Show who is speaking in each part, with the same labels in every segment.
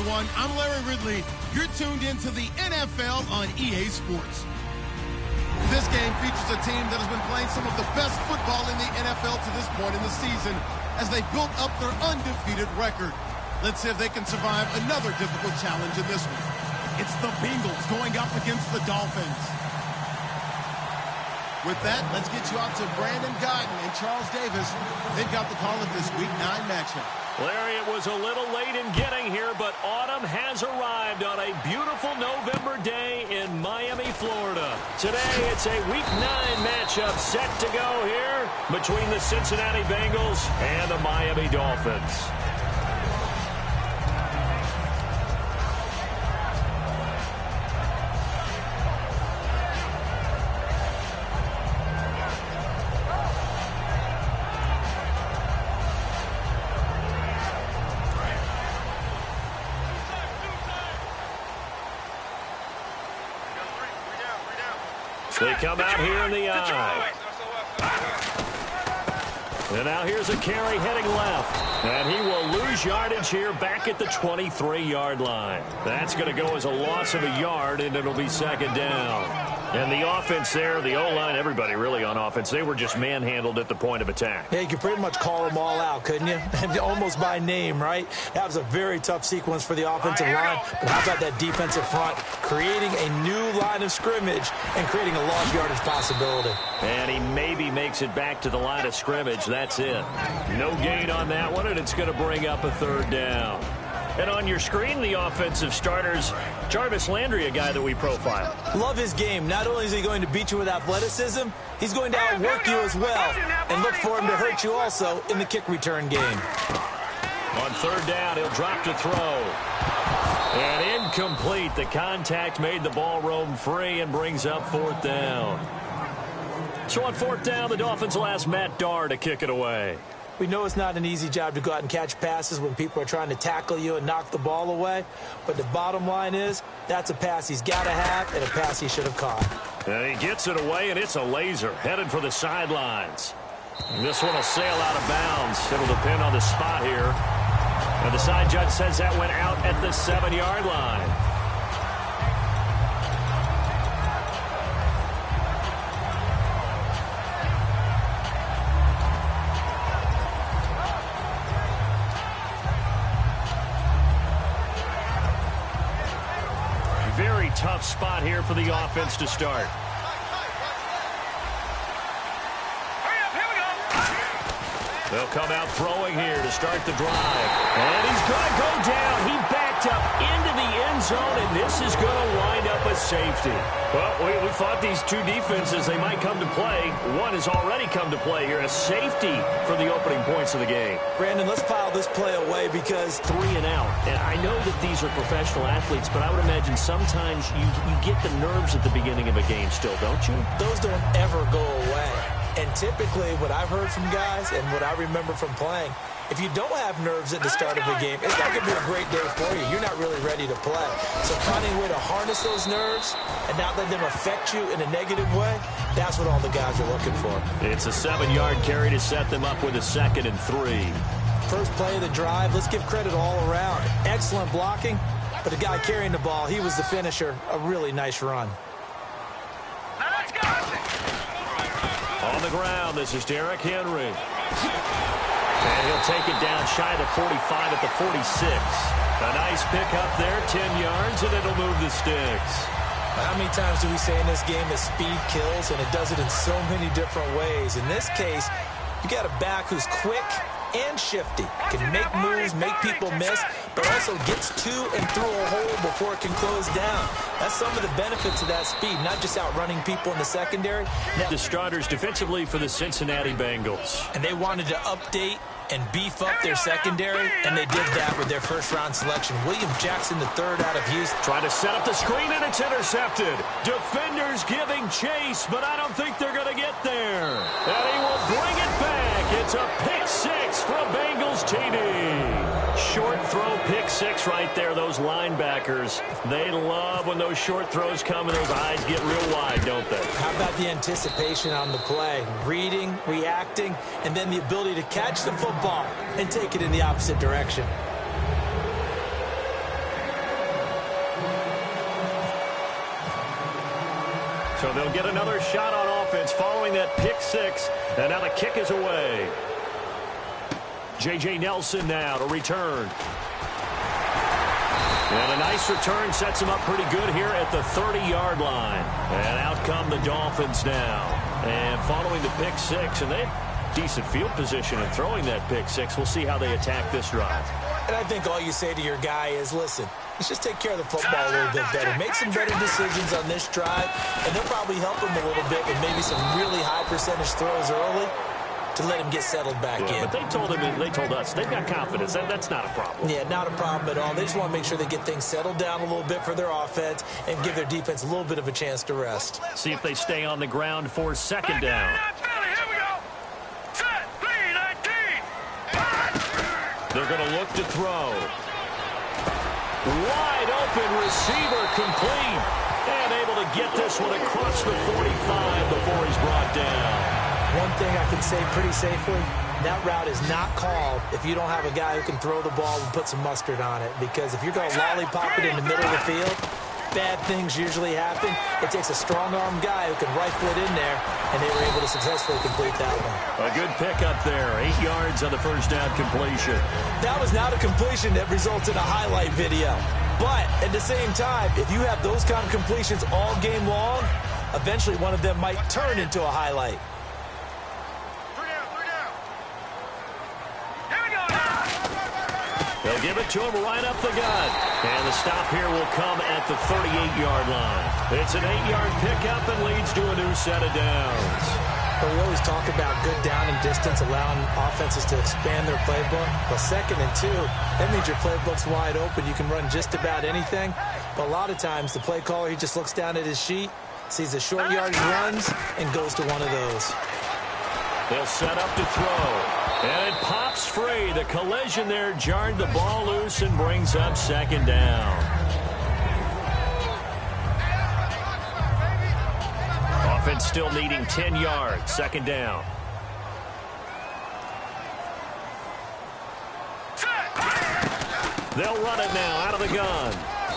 Speaker 1: everyone. I'm Larry Ridley. You're tuned into the NFL on EA Sports. This game features a team that has been playing some of the best football in the NFL to this point in the season as they built up their undefeated record. Let's see if they can survive another difficult challenge in this one. It's the Bengals going up against the Dolphins. With that, let's get you out to Brandon Guyton and Charles Davis. They've got the call of this Week 9 matchup.
Speaker 2: Larry, it was a little late in getting here, but autumn has arrived on a beautiful November day in Miami, Florida. Today, it's a Week 9 matchup set to go here between the Cincinnati Bengals and the Miami Dolphins. They come out here in the eye. And now here's a carry heading left. And he will lose yardage here back at the 23-yard line. That's going to go as a loss of a yard, and it'll be second down. And the offense there, the O-line, everybody really on offense, they were just manhandled at the point of attack.
Speaker 3: Yeah, you could pretty much call them all out, couldn't you? Almost by name, right? That was a very tough sequence for the offensive line. But how about that defensive front creating a new line of scrimmage and creating a lost yardage possibility?
Speaker 2: And he maybe makes it back to the line of scrimmage. That's it. No gain on that one, and it's going to bring up a third down. And on your screen, the offensive starters, Jarvis Landry, a guy that we profile.
Speaker 3: Love his game. Not only is he going to beat you with athleticism, he's going to outwork you as well. And look for him to hurt you also in the kick return game.
Speaker 2: On third down, he'll drop to throw. And incomplete. The contact made the ball roam free and brings up fourth down. So on fourth down, the Dolphins will ask Matt Darr to kick it away.
Speaker 3: We know it's not an easy job to go out and catch passes when people are trying to tackle you and knock the ball away. But the bottom line is, that's a pass he's got to have and a pass he should have caught.
Speaker 2: And he gets it away, and it's a laser headed for the sidelines. And this one will sail out of bounds. It'll depend on the spot here. And the side judge says that went out at the 7-yard line. Very tough spot here for the offense to start. They'll come out throwing here to start the drive. And he's going to go down. He backed up into the end zone, and this is going to wind up a safety. Well, we thought these two defenses, they might come to play. One has already come to play here, a safety for the opening points of the game.
Speaker 3: Brandon, let's file this play away because
Speaker 2: 3 and out. And I know that these are professional athletes, but I would imagine sometimes you get the nerves at the beginning of a game still, don't you?
Speaker 3: Those don't ever go away. And typically what I've heard from guys and what I remember from playing, if you don't have nerves at the start of the game, it's not going to be a great day for you. You're not really ready to play. So finding a way to harness those nerves and not let them affect you in a negative way, that's what all the guys are looking for.
Speaker 2: It's a 7-yard carry to set them up with a 2nd and 3.
Speaker 3: First play of the drive, let's give credit all around. Excellent blocking, but the guy carrying the ball, he was the finisher. A really nice run.
Speaker 2: On the ground, this is Derrick Henry. And he'll take it down shy of the 45 at the 46. A nice pickup there, 10 yards, and it'll move the sticks.
Speaker 3: How many times do we say in this game that speed kills, and it does it in so many different ways? In this case, you got a back who's quick and shifty, can make moves, make people miss, but also gets to and through a hole before it can close down. That's some of the benefits of that speed, not just outrunning people in the secondary.
Speaker 2: The starters defensively for the Cincinnati Bengals.
Speaker 3: And they wanted to update and beef up their secondary, and they did that with their first-round selection. William Jackson III out of Houston.
Speaker 2: Trying to set up the screen, and it's intercepted. Defenders giving chase, but I don't think they're going to get there. And he will bring it back. It's a pick-6 for a Bengals TD. Short throw, pick-6 right there. Those linebackers, they love when those short throws come and those eyes get real wide, don't they?
Speaker 3: How about the anticipation on the play? Reading, reacting, and then the ability to catch the football and take it in the opposite direction.
Speaker 2: So they'll get another shot on offense following that pick six. And now the kick is away. J.J. Nelson now to return. And a nice return sets him up pretty good here at the 30-yard line. And out come the Dolphins now. And following the pick six, and they have decent field position in throwing that pick six. We'll see how they attack this drive.
Speaker 3: And I think all you say to your guy is, listen, let's just take care of the football a little bit better. Make some better decisions on this drive, and they'll probably help him a little bit with maybe some really high percentage throws early to let him get settled back in.
Speaker 2: But they told us, they've got confidence. That's not a problem.
Speaker 3: Yeah, not a problem at all. They just want to make sure they get things settled down a little bit for their offense and give their defense a little bit of a chance to rest.
Speaker 2: See if they stay on the ground for second down. They're going to look to throw. Wide open receiver complete. And able to get this one across the 45 before he's brought down.
Speaker 3: One thing I can say pretty safely, that route is not called if you don't have a guy who can throw the ball and put some mustard on it. Because if you're going to lollipop it in the middle of the field, bad things usually happen. It takes a strong-arm guy who can rifle it in there, and they were able to successfully complete that one.
Speaker 2: A good pickup there. 8 yards on the first down completion.
Speaker 3: That was not a completion that results in a highlight video. But at the same time, if you have those kind of completions all game long, eventually one of them might turn into a highlight.
Speaker 2: They'll give it to him right up the gut. And the stop here will come at the 38-yard line. It's an 8-yard pickup and leads to a new set of downs.
Speaker 3: But we always talk about good down and distance, allowing offenses to expand their playbook. Well, 2nd and 2, that means your playbook's wide open. You can run just about anything. But a lot of times, the play caller, he just looks down at his sheet, sees the short yardage runs, and goes to one of those.
Speaker 2: They'll set up to throw. And it pops free. The collision there jarred the ball loose and brings up 2nd down. Offense still needing 10 yards. 2nd down. They'll run it now out of the gun.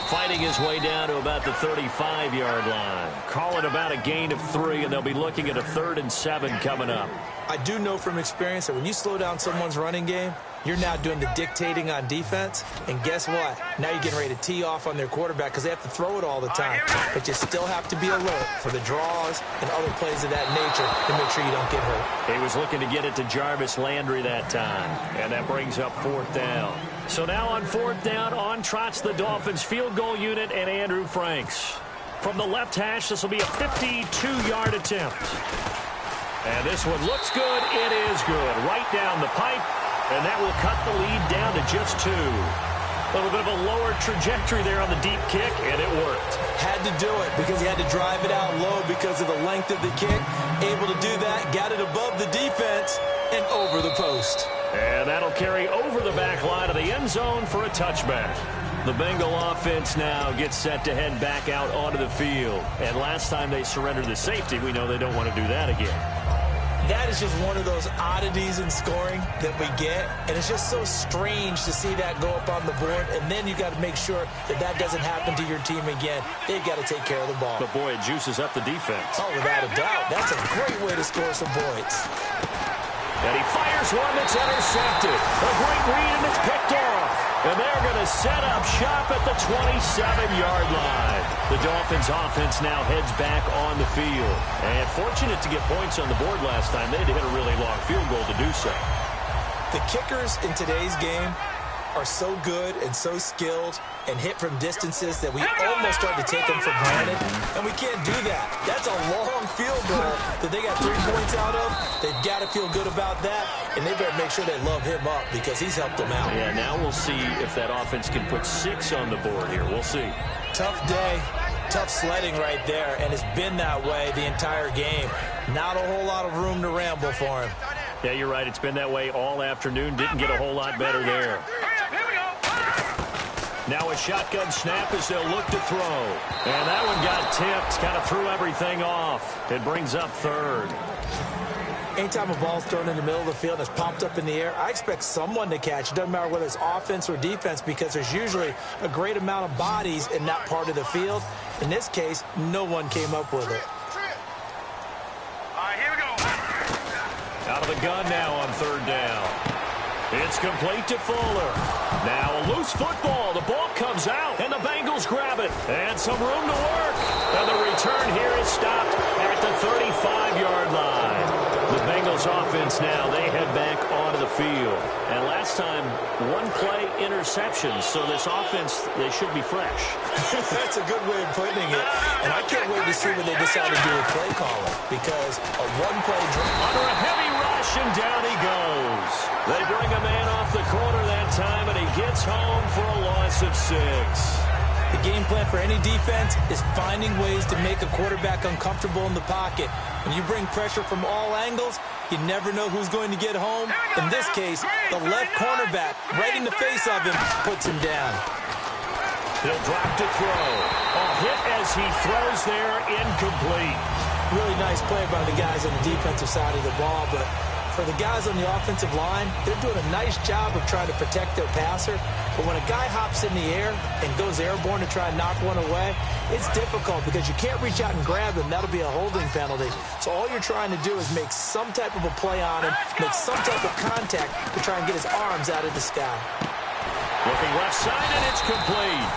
Speaker 2: Fighting his way down to about the 35-yard line. Call it about a gain of 3, and they'll be looking at a 3rd and 7 coming up.
Speaker 3: I do know from experience that when you slow down someone's running game, you're now doing the dictating on defense. And guess what? Now you're getting ready to tee off on their quarterback because they have to throw it all the time. But you still have to be alert for the draws and other plays of that nature to make sure you don't get hurt.
Speaker 2: He was looking to get it to Jarvis Landry that time. And that brings up 4th down. So now on 4th down, on trots the Dolphins field goal unit and Andrew Franks. From the left hash, this will be a 52-yard attempt. And this one looks good. It is good. Right down the pipe. And that will cut the lead down to just 2. A little bit of a lower trajectory there on the deep kick, and it worked.
Speaker 3: Had to do it because he had to drive it out low because of the length of the kick. Able to do that, got it above the defense and over the post.
Speaker 2: And that'll carry over the back line of the end zone for a touchback. The Bengal offense now gets set to head back out onto the field. And last time they surrendered the safety, we know they don't want to do that again.
Speaker 3: That is just one of those oddities in scoring that we get. And it's just so strange to see that go up on the board. And then you got to make sure that that doesn't happen to your team again. They've got to take care of the ball.
Speaker 2: But, boy, it juices up the defense.
Speaker 3: Oh, without a doubt. That's a great way to score some points.
Speaker 2: And he fires one that's intercepted. A great read, and it's picked off. And they're going to set up shop at the 27-yard line. The Dolphins offense now heads back on the field. And fortunate to get points on the board last time. They had to hit a really long field goal to do so.
Speaker 3: The kickers in today's game are so good and so skilled and hit from distances that we almost start to take them for granted. And we can't do that. That's a long field goal that they got 3 points out of. They've got to feel good about that, and they better make sure they love him up because he's helped them out.
Speaker 2: Yeah, now we'll see if that offense can put 6 on the board here. We'll see.
Speaker 3: Tough day, tough sledding right there, and it's been that way the entire game. Not a whole lot of room to ramble for him.
Speaker 2: Yeah, you're right. It's been that way all afternoon. Didn't get a whole lot better there. Now a shotgun snap as they'll look to throw. And that one got tipped. Kind of threw everything off. It brings up 3rd.
Speaker 3: Anytime a ball's thrown in the middle of the field and it's popped up in the air, I expect someone to catch. It doesn't matter whether it's offense or defense because there's usually a great amount of bodies in that part of the field. In this case, no one came up with it.
Speaker 2: Out of the gun now on third down. It's complete to Fuller. Now a loose football. The ball comes out, and the Bengals grab it. And some room to work. And the return here is stopped at the 35-yard line. The Bengals offense now, they head back onto the field. And last time, one-play interception. So this offense, they should be fresh.
Speaker 3: That's a good way of putting it. And I can't wait to see what they decide to do with play calling. Because a one-play drive.
Speaker 2: Under a heavy rush, and down he goes. They bring a man off the corner that time, and he gets home for a loss of 6.
Speaker 3: The game plan for any defense is finding ways to make a quarterback uncomfortable in the pocket. When you bring pressure from all angles, you never know who's going to get home. In this case, the left cornerback, right in the face of him, puts him down.
Speaker 2: He'll drop to throw. A hit as he throws there, incomplete.
Speaker 3: Really nice play by the guys on the defensive side of the ball, but for the guys on the offensive line, they're doing a nice job of trying to protect their passer. But when a guy hops in the air and goes airborne to try and knock one away, it's difficult because you can't reach out and grab him. That'll be a holding penalty. So all you're trying to do is make some type of a play on him, make some type of contact to try and get his arms out of the sky.
Speaker 2: Looking left side, and it's complete.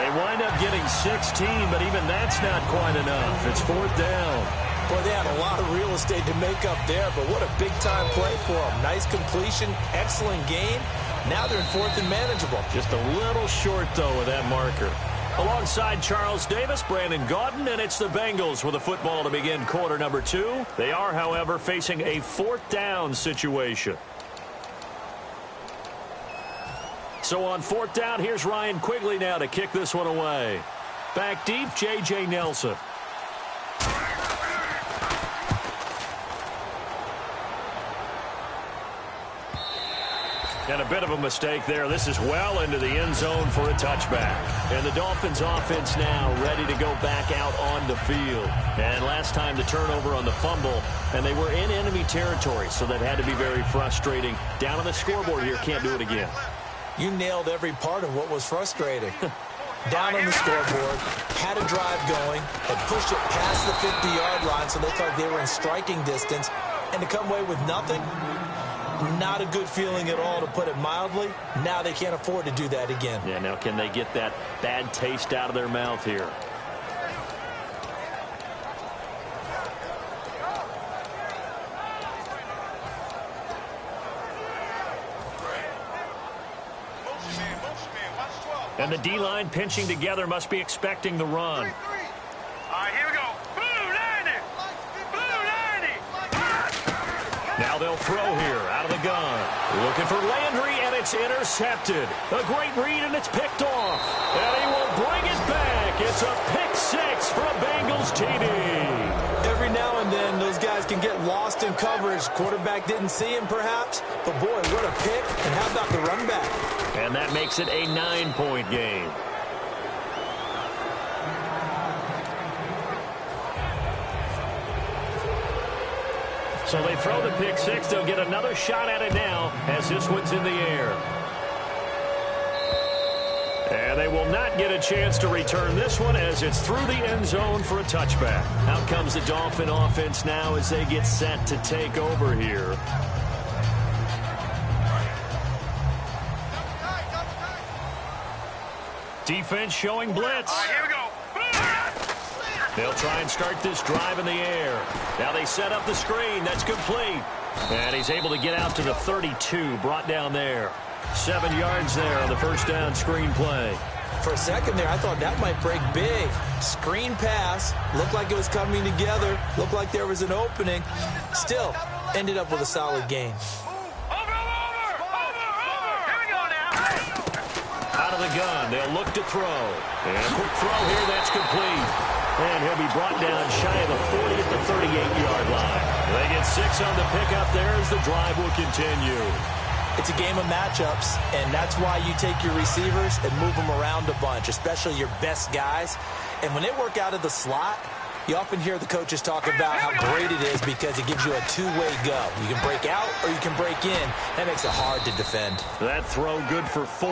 Speaker 2: They wind up getting 16, but even that's not quite enough. It's fourth down.
Speaker 3: Boy, they had a lot of real estate to make up there, but what a big-time play for them. Nice completion, excellent game. Now they're in fourth and manageable.
Speaker 2: Just a little short, though, with that marker. Alongside Charles Davis, Brandon Gaudin, and it's the Bengals with a football to begin quarter number 2. They are, however, facing a fourth down situation. So on fourth down, here's Ryan Quigley now to kick this one away. Back deep, J.J. Nelson. And a bit of a mistake there. This is well into the end zone for a touchback. And the Dolphins offense now ready to go back out on the field. And last time the turnover on the fumble, and they were in enemy territory, so that had to be very frustrating. Down on the scoreboard here, can't do it again.
Speaker 3: You nailed every part of what was frustrating. Down on the scoreboard, had a drive going, had pushed it past the 50-yard line so they thought they were in striking distance, and to come away with nothing, not a good feeling at all, to put it mildly. Now they can't afford to do that again.
Speaker 2: Yeah, now can they get that bad taste out of their mouth here? And the D-line pinching together must be expecting the run.
Speaker 4: All right, here we go. Blue 90! Blue 90!
Speaker 2: Now they'll throw here out of the gun. Looking for Landry, and it's intercepted. A great read, and it's picked off. And he will bring it back. It's a pick 6 for a Bengals TD.
Speaker 3: Every now and then, those guys can get lost in coverage. Quarterback didn't see him, perhaps. But, boy, what a pick. And how about the run back?
Speaker 2: And that makes it a 9-point game. So they throw the pick 6. They'll get another shot at it now as this one's in the air. And they will not get a chance to return this one as it's through the end zone for a touchback. Out comes the Dolphin offense now as they get set to take over here. Defense showing blitz.
Speaker 4: All right, here we go.
Speaker 2: They'll try and start this drive in the air. Now they set up the screen. That's complete. And he's able to get out to the 32, brought down there. 7 yards there on the first down screen play.
Speaker 3: For a second there, I thought that might break big. Screen pass. Looked like it was coming together. Looked like there was an opening. Still, ended up with a solid game.
Speaker 2: Out of the gun, they'll look to throw. And a quick throw here, that's complete. And he'll be brought down shy of the 40 at the 38-yard line. They get 6 on the pickup there as the drive will continue.
Speaker 3: It's a game of matchups, and that's why you take your receivers and move them around a bunch, especially your best guys. And when they work out of the slot, you often hear the coaches talk about how great it is because it gives you a two-way go. You can break out or you can break in. That makes it hard to defend.
Speaker 2: That throw good for 4.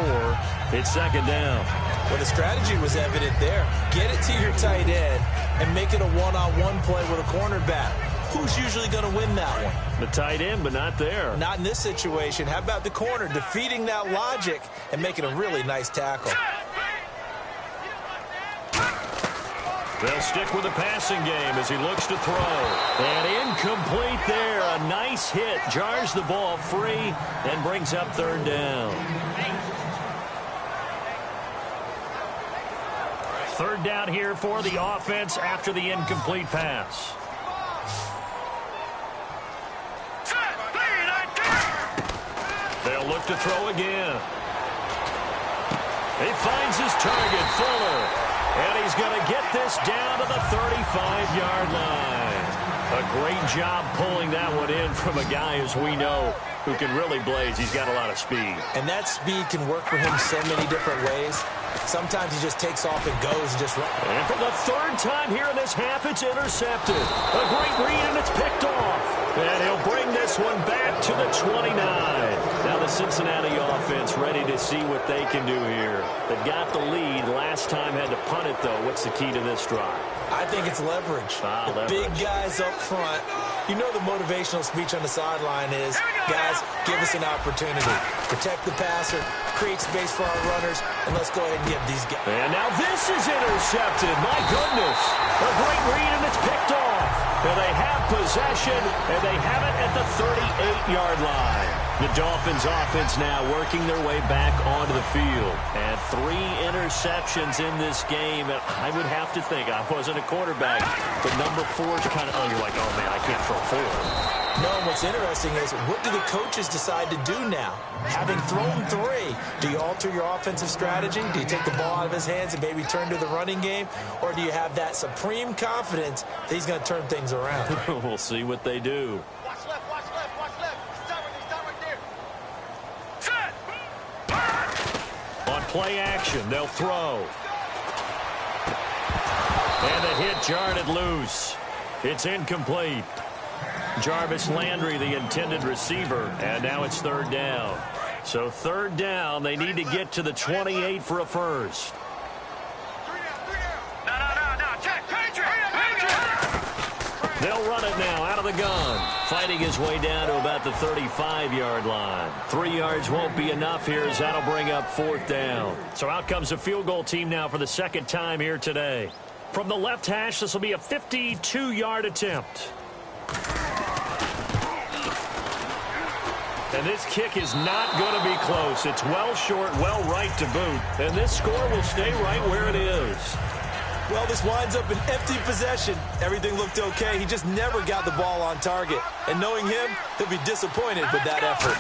Speaker 2: It's second down.
Speaker 3: Well, the strategy was evident there. Get it to your tight end and make it a one-on-one play with a cornerback. who's usually going to win that one?
Speaker 2: The tight end, but not there.
Speaker 3: Not in this situation. How about the corner defeating that logic and making a really nice tackle?
Speaker 2: They'll stick with the passing game as he looks to throw. And incomplete there. A nice hit. Jars the ball free and brings up third down. Third down here for the offense after the incomplete pass. They'll look to throw again. He finds his target, Fuller. And he's going to get this down to the 35-yard line. A great job pulling that one in from a guy, as we know, who can really blaze. He's got a lot of speed.
Speaker 3: And that speed can work for him so many different ways. Sometimes he just takes off and goes and just runs.
Speaker 2: And for the third time here in this half, it's intercepted. A great read, and it's picked off. And he'll bring this one back to the 29. Now the Cincinnati offense ready to see what they can do here. They've got the lead. Last time had to punt it, though. What's the key to this drive?
Speaker 3: I think it's leverage. The big guys up front. You know the motivational speech on the sideline is, guys, give us an opportunity. Protect the passer, create space for our runners, and let's go ahead and give these guys.
Speaker 2: And now this is intercepted. My goodness. A great read, and it's picked off. And they have possession, and they have it at the 38-yard line. The Dolphins offense now working their way back onto the field. And 3 interceptions in this game. And I would have to think, I wasn't a quarterback, but number 4 is kind of, you're like, oh, man, I can't throw 4.
Speaker 3: No, and what's interesting is, what do the coaches decide to do now? Having thrown 3, do you alter your offensive strategy? Do you take the ball out of his hands and maybe turn to the running game? Or do you have that supreme confidence that he's going to turn things around?
Speaker 2: We'll see what they do.
Speaker 4: Watch left, watch left, watch left. Stop right there.
Speaker 2: On play action, they'll throw. And the hit jarred loose. It's incomplete. Jarvis Landry, the intended receiver, and now it's third down. So third down, they need to get to the 28 for a first.
Speaker 4: No. Check.
Speaker 2: They'll run it now out of the gun. Fighting his way down to about the 35-yard line. 3 yards won't be enough here as that'll bring up fourth down. So out comes the field goal team now for the second time here today. From the left hash, this will be a 52-yard attempt. And this kick is not going to be close. It's well short, well right to boot. And this score will stay right where it is.
Speaker 3: Well, this winds up an empty possession. Everything looked okay. He just never got the ball on target. And knowing him, he'll be disappointed with that effort.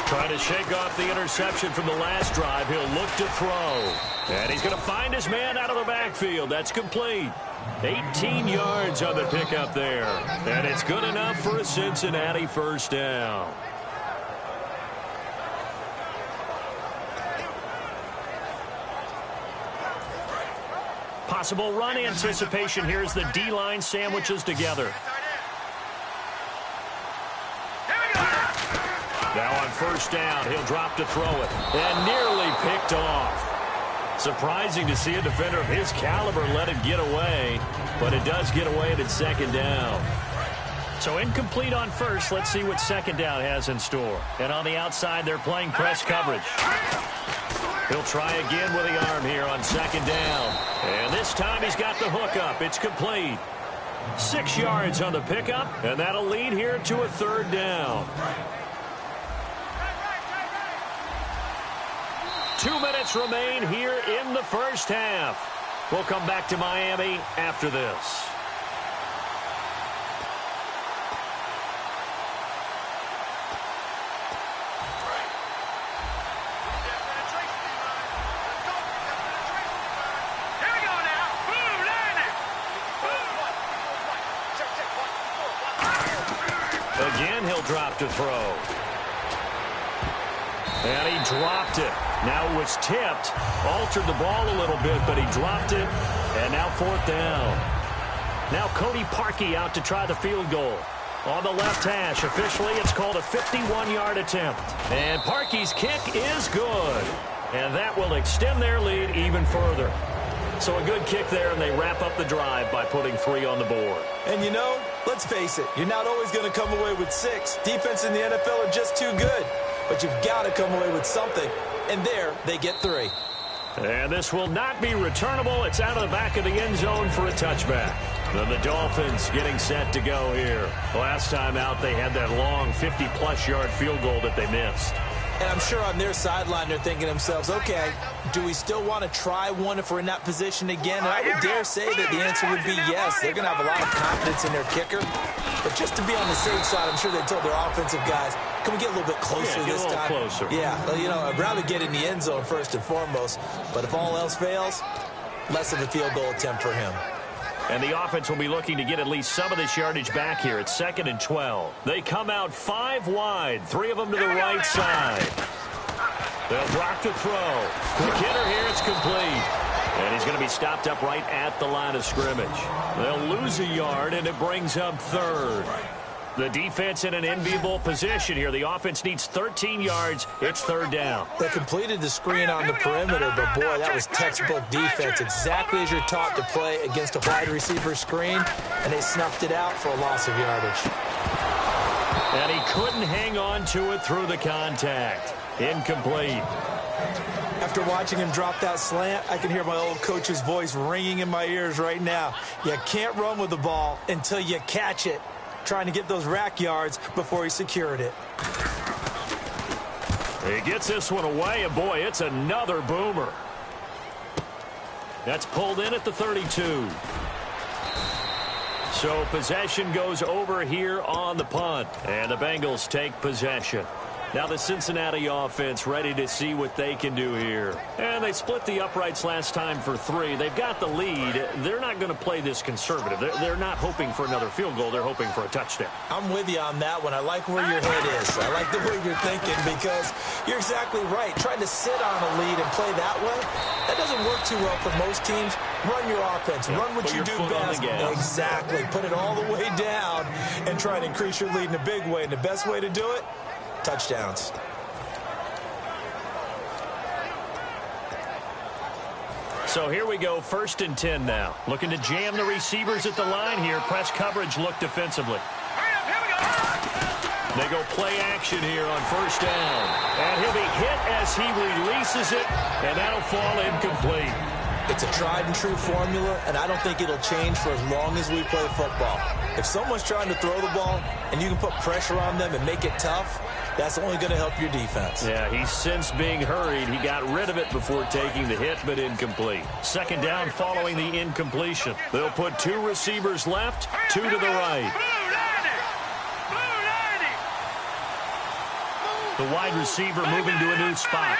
Speaker 2: Trying to shake off the interception from the last drive. He'll look to throw. And he's going to find his man out of the backfield. That's complete. 18 yards on the pickup there. And it's good enough for a Cincinnati first down. Possible run anticipation here as the D-line sandwiches together. Now on first down, he'll drop to throw it. And nearly picked off. Surprising to see a defender of his caliber let it get away, but it does get away at its second down. So incomplete on first. Let's see what second down has in store. And on the outside, they're playing press coverage. He'll try again with the arm here on second down. And this time he's got the hook up. It's complete. 6 yards on the pickup, and that'll lead here to a third down. 2 minutes remain here in the first half. We'll come back to Miami after this. Again, he'll drop to throw. And he dropped it. Now it was tipped. Altered the ball a little bit, but he dropped it. And now fourth down. Now Cody Parkey out to try the field goal. On the left hash, officially it's called a 51-yard attempt. And Parkey's kick is good. And that will extend their lead even further. So a good kick there, and they wrap up the drive by putting 3 on the board.
Speaker 3: And you know, Let's face it, you're not always going to come away with 6. Defense in the NFL are just too good. But you've got to come away with something. And there, they get 3.
Speaker 2: And this will not be returnable. It's out of the back of the end zone for a touchback. Then the Dolphins getting set to go here. Last time out, they had that long 50-plus yard field goal that they missed.
Speaker 3: And I'm sure on their sideline they're thinking to themselves, okay, do we still want to try one if we're in that position again? And I would dare say that the answer would be yes. They're going to have a lot of confidence in their kicker. But just to be on the safe side, I'm sure they told their offensive guys, can we get a little bit closer this time?
Speaker 2: Closer.
Speaker 3: Yeah, well, you know, I'd rather get in the end zone first and foremost. But if all else fails, less of a field goal attempt for him.
Speaker 2: And the offense will be looking to get at least some of this yardage back here. It's 2nd and 12. They come out 5 wide, 3 of them to the right side. They'll drop to throw. Quick hitter here, it's complete. And he's going to be stopped up right at the line of scrimmage. They'll lose a yard, and it brings up 3rd. The defense in an enviable position here. The offense needs 13 yards. It's 3rd down.
Speaker 3: They completed the screen on the perimeter, but boy, that was textbook defense. Exactly as you're taught to play against a wide receiver screen, and they snuffed it out for a loss of yardage.
Speaker 2: And he couldn't hang on to it through the contact. Incomplete.
Speaker 3: After watching him drop that slant, I can hear my old coach's voice ringing in my ears right now. You can't run with the ball until you catch it. Trying to get those rack yards before he secured it.
Speaker 2: He gets this one away, and boy, it's another boomer. That's pulled in at the 32. So possession goes over here on the punt, and the Bengals take possession. Now the Cincinnati offense ready to see what they can do here. And they split the uprights last time for 3. They've got the lead. They're not going to play this conservative. They're not hoping for another field goal. They're hoping for a touchdown.
Speaker 3: I'm with you on that one. I like where your head is. I like the way you're thinking because you're exactly right. Trying to sit on a lead and play that way, that doesn't work too well for most teams. Run your offense. Run what you do best. Exactly. Put it all the way down and try to increase your lead in a big way. And the best way to do it, touchdowns.
Speaker 2: So here we go, 1st and 10 now. Looking to jam the receivers at the line here. Press coverage look defensively. They go play action here on 1st down. And he'll be hit as he releases it, and that'll fall incomplete.
Speaker 3: It's a tried and true formula, and I don't think it'll change for as long as we play football. If someone's trying to throw the ball and you can put pressure on them and make it tough, that's only going to help your defense.
Speaker 2: Yeah, he's since being hurried. He got rid of it before taking the hit, but incomplete. 2nd down following the incompletion. They'll put 2 receivers left, 2 to the right. The wide receiver moving to a new spot.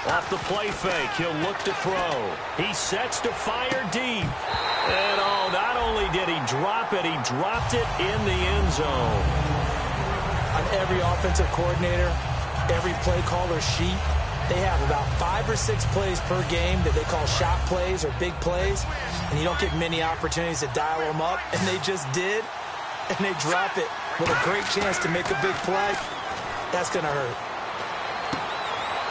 Speaker 2: Off the play fake, he'll look to throw. He sets to fire deep. And oh, not only did he drop it, he dropped it in the end zone.
Speaker 3: On every offensive coordinator, every play caller sheet, they have about 5 or 6 plays per game that they call shot plays or big plays. And you don't get many opportunities to dial them up. And they just did. And they drop it with a great chance to make a big play. That's going to hurt.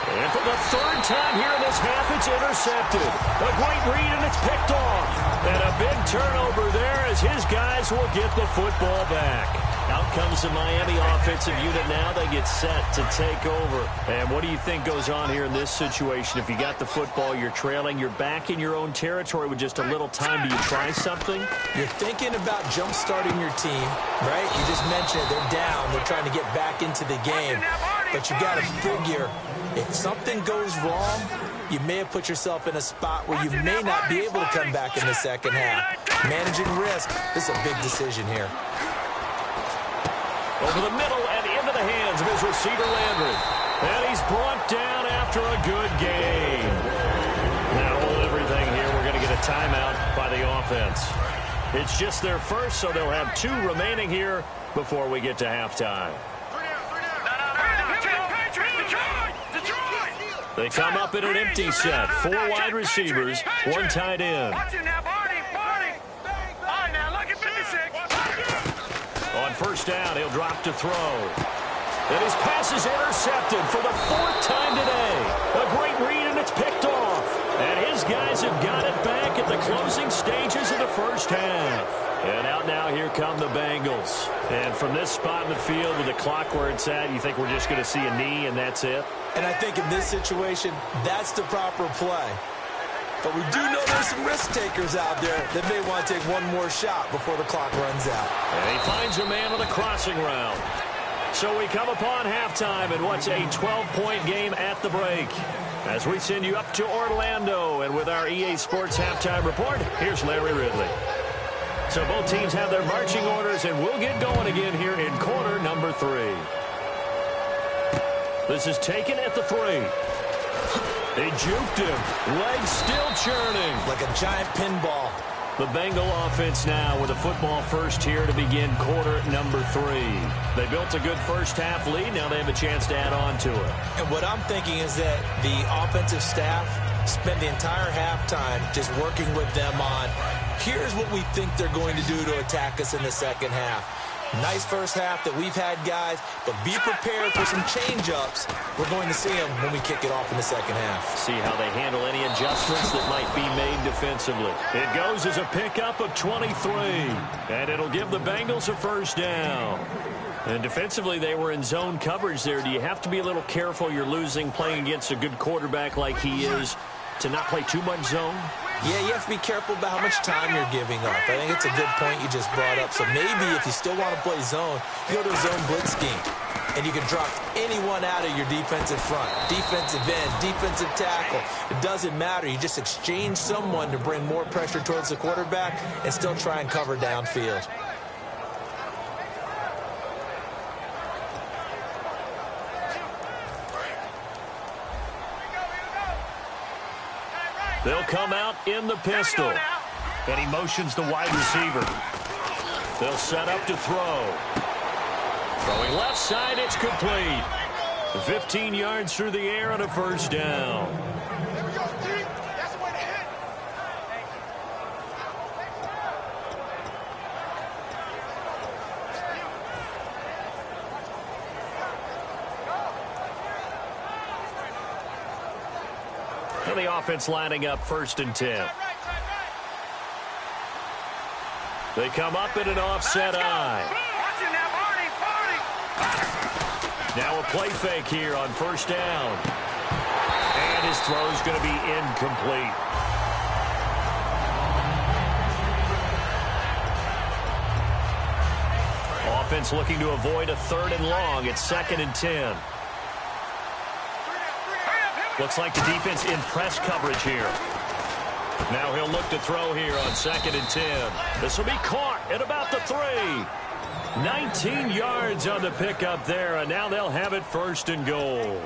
Speaker 2: And for the 3rd time here in this half, it's intercepted. A great read, and it's picked off. And a big turnover there as his guys will get the football back. Out comes the Miami offensive unit now. They get set to take over. And what do you think goes on here in this situation? If you got the football, you're trailing, you're back in your own territory with just a little time. Do you try something?
Speaker 3: You're thinking about jump-starting your team, right? You just mentioned it. They're down. They're trying to get back into the game. But you got to figure, if something goes wrong, you may have put yourself in a spot where you may not be able to come back in the second half. Managing risk, this is a big decision here.
Speaker 2: Over the middle and into the hands of his receiver, Landry. And he's brought down after a good game. Now hold everything here. We're going to get a timeout by the offense. It's just their first, so they'll have 2 remaining here before we get to halftime. They come up in an empty set. 4 wide receivers, 1 tight end. On 1st down, he'll drop to throw. And his pass is intercepted for the 4th time today. A great read, and it's picked off. And his guys have got it back at the closing stages of the 1st half. And out now, here come the Bengals. And from this spot in the field with the clock where it's at, you think we're just going to see a knee and that's it?
Speaker 3: And I think in this situation, that's the proper play. But we do know there's some risk takers out there that may want to take one more shot before the clock runs out.
Speaker 2: And he finds a man on the crossing route. So we come upon halftime and what's a 12-point game at the break. As we send you up to Orlando, and with our EA Sports Halftime Report, here's Larry Ridley. So both teams have their marching orders, and we'll get going again here in quarter number 3. This is taken at the 3. They juked him. Legs still churning.
Speaker 3: Like a giant pinball.
Speaker 2: The Bengal offense now with a football first here to begin quarter number 3. They built a good first half lead. Now they have a chance to add on to it.
Speaker 3: And what I'm thinking is that the offensive staff spent the entire halftime just working with them on, here's what we think they're going to do to attack us in the second half. Nice first half that we've had, guys, but be prepared for some change-ups. We're going to see them when we kick it off in the second half.
Speaker 2: See how they handle any adjustments that might be made defensively. It goes as a pickup of 23, and it'll give the Bengals a first down. And defensively, they were in zone coverage there. Do you have to be a little careful you're losing playing against a good quarterback like he is to not play too much zone?
Speaker 3: Yeah, you have to be careful about how much time you're giving up. I think it's a good point you just brought up. So maybe if you still want to play zone, you go to a zone blitz scheme. And you can drop anyone out of your defensive front. Defensive end, defensive tackle. It doesn't matter. You just exchange someone to bring more pressure towards the quarterback and still try and cover downfield.
Speaker 2: They'll come out in the pistol. And he motions the wide receiver. They'll set up to throw. Throwing left side, it's complete. 15 yards through the air and a first down.
Speaker 4: There we go, G. That's the way to hit.
Speaker 2: And the offense lining up 1st and 10. They come up in an offset eye.
Speaker 4: Watch it now, Barney.
Speaker 2: Now a play fake here on 1st down. And his throw is going to be incomplete. Offense looking to avoid a 3rd and long. It's 2nd and 10. Looks like the defense in press coverage here. Now he'll look to throw here on 2nd and 10. This will be caught at about the 3. 19 yards on the pickup there, and now they'll have it 1st and goal.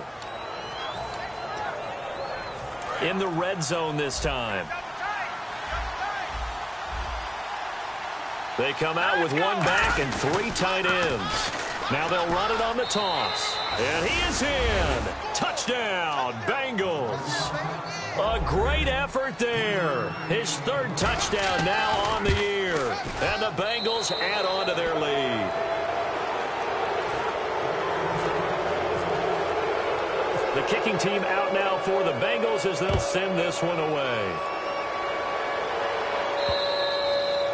Speaker 2: In the red zone this time. They come out with 1 back and 3 tight ends. Now they'll run it on the toss. And he is in. Touchdown, Bengals. A great effort there. His 3rd touchdown now on the year. And the Bengals add on to their lead. The kicking team out now for the Bengals as they'll send this one away.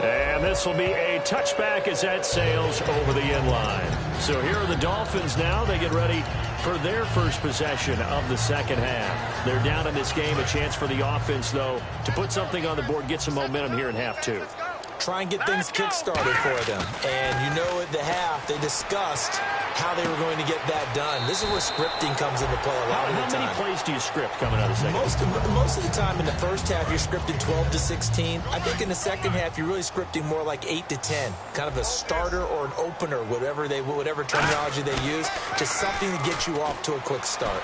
Speaker 2: And this will be a touchback as that sails over the end line. So here are the Dolphins now. They get ready for their first possession of the second half. They're down in this game. A chance for the offense, though, to put something on the board, get some momentum here in half 2.
Speaker 3: Try and get things kick-started for them. And you know at the half, they discussed how they were going to get that done. This is where scripting comes into play a lot of the time.
Speaker 2: How many plays do you script coming out of the second half?
Speaker 3: Most of the time in the first half, you're scripting 12 to 16. I think in the second half, you're really scripting more like 8 to 10. Kind of a starter or an opener, whatever terminology they use. Just something to get you off to a quick start.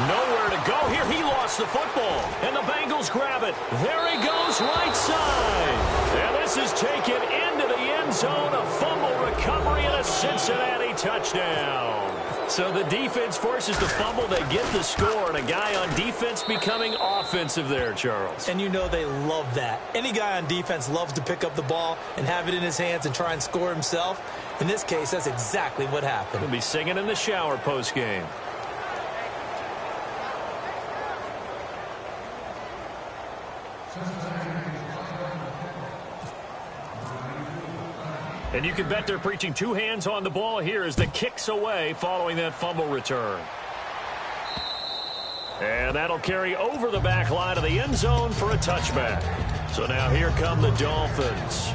Speaker 2: Nowhere to go here. He lost the football. And the Bengals grab it. There he goes, right side. And this is taken into the end zone. A fumble recovery and a Cincinnati touchdown. So the defense forces the fumble. They get the score. And a guy on defense becoming offensive there, Charles.
Speaker 3: And you know they love that. Any guy on defense loves to pick up the ball and have it in his hands and try and score himself. In this case, that's exactly what happened.
Speaker 2: He'll be singing in the shower post-game. And you can bet they're preaching two hands on the ball here as the kick's away following that fumble return. And that'll carry over the back line of the end zone for a touchback. So now here come the Dolphins.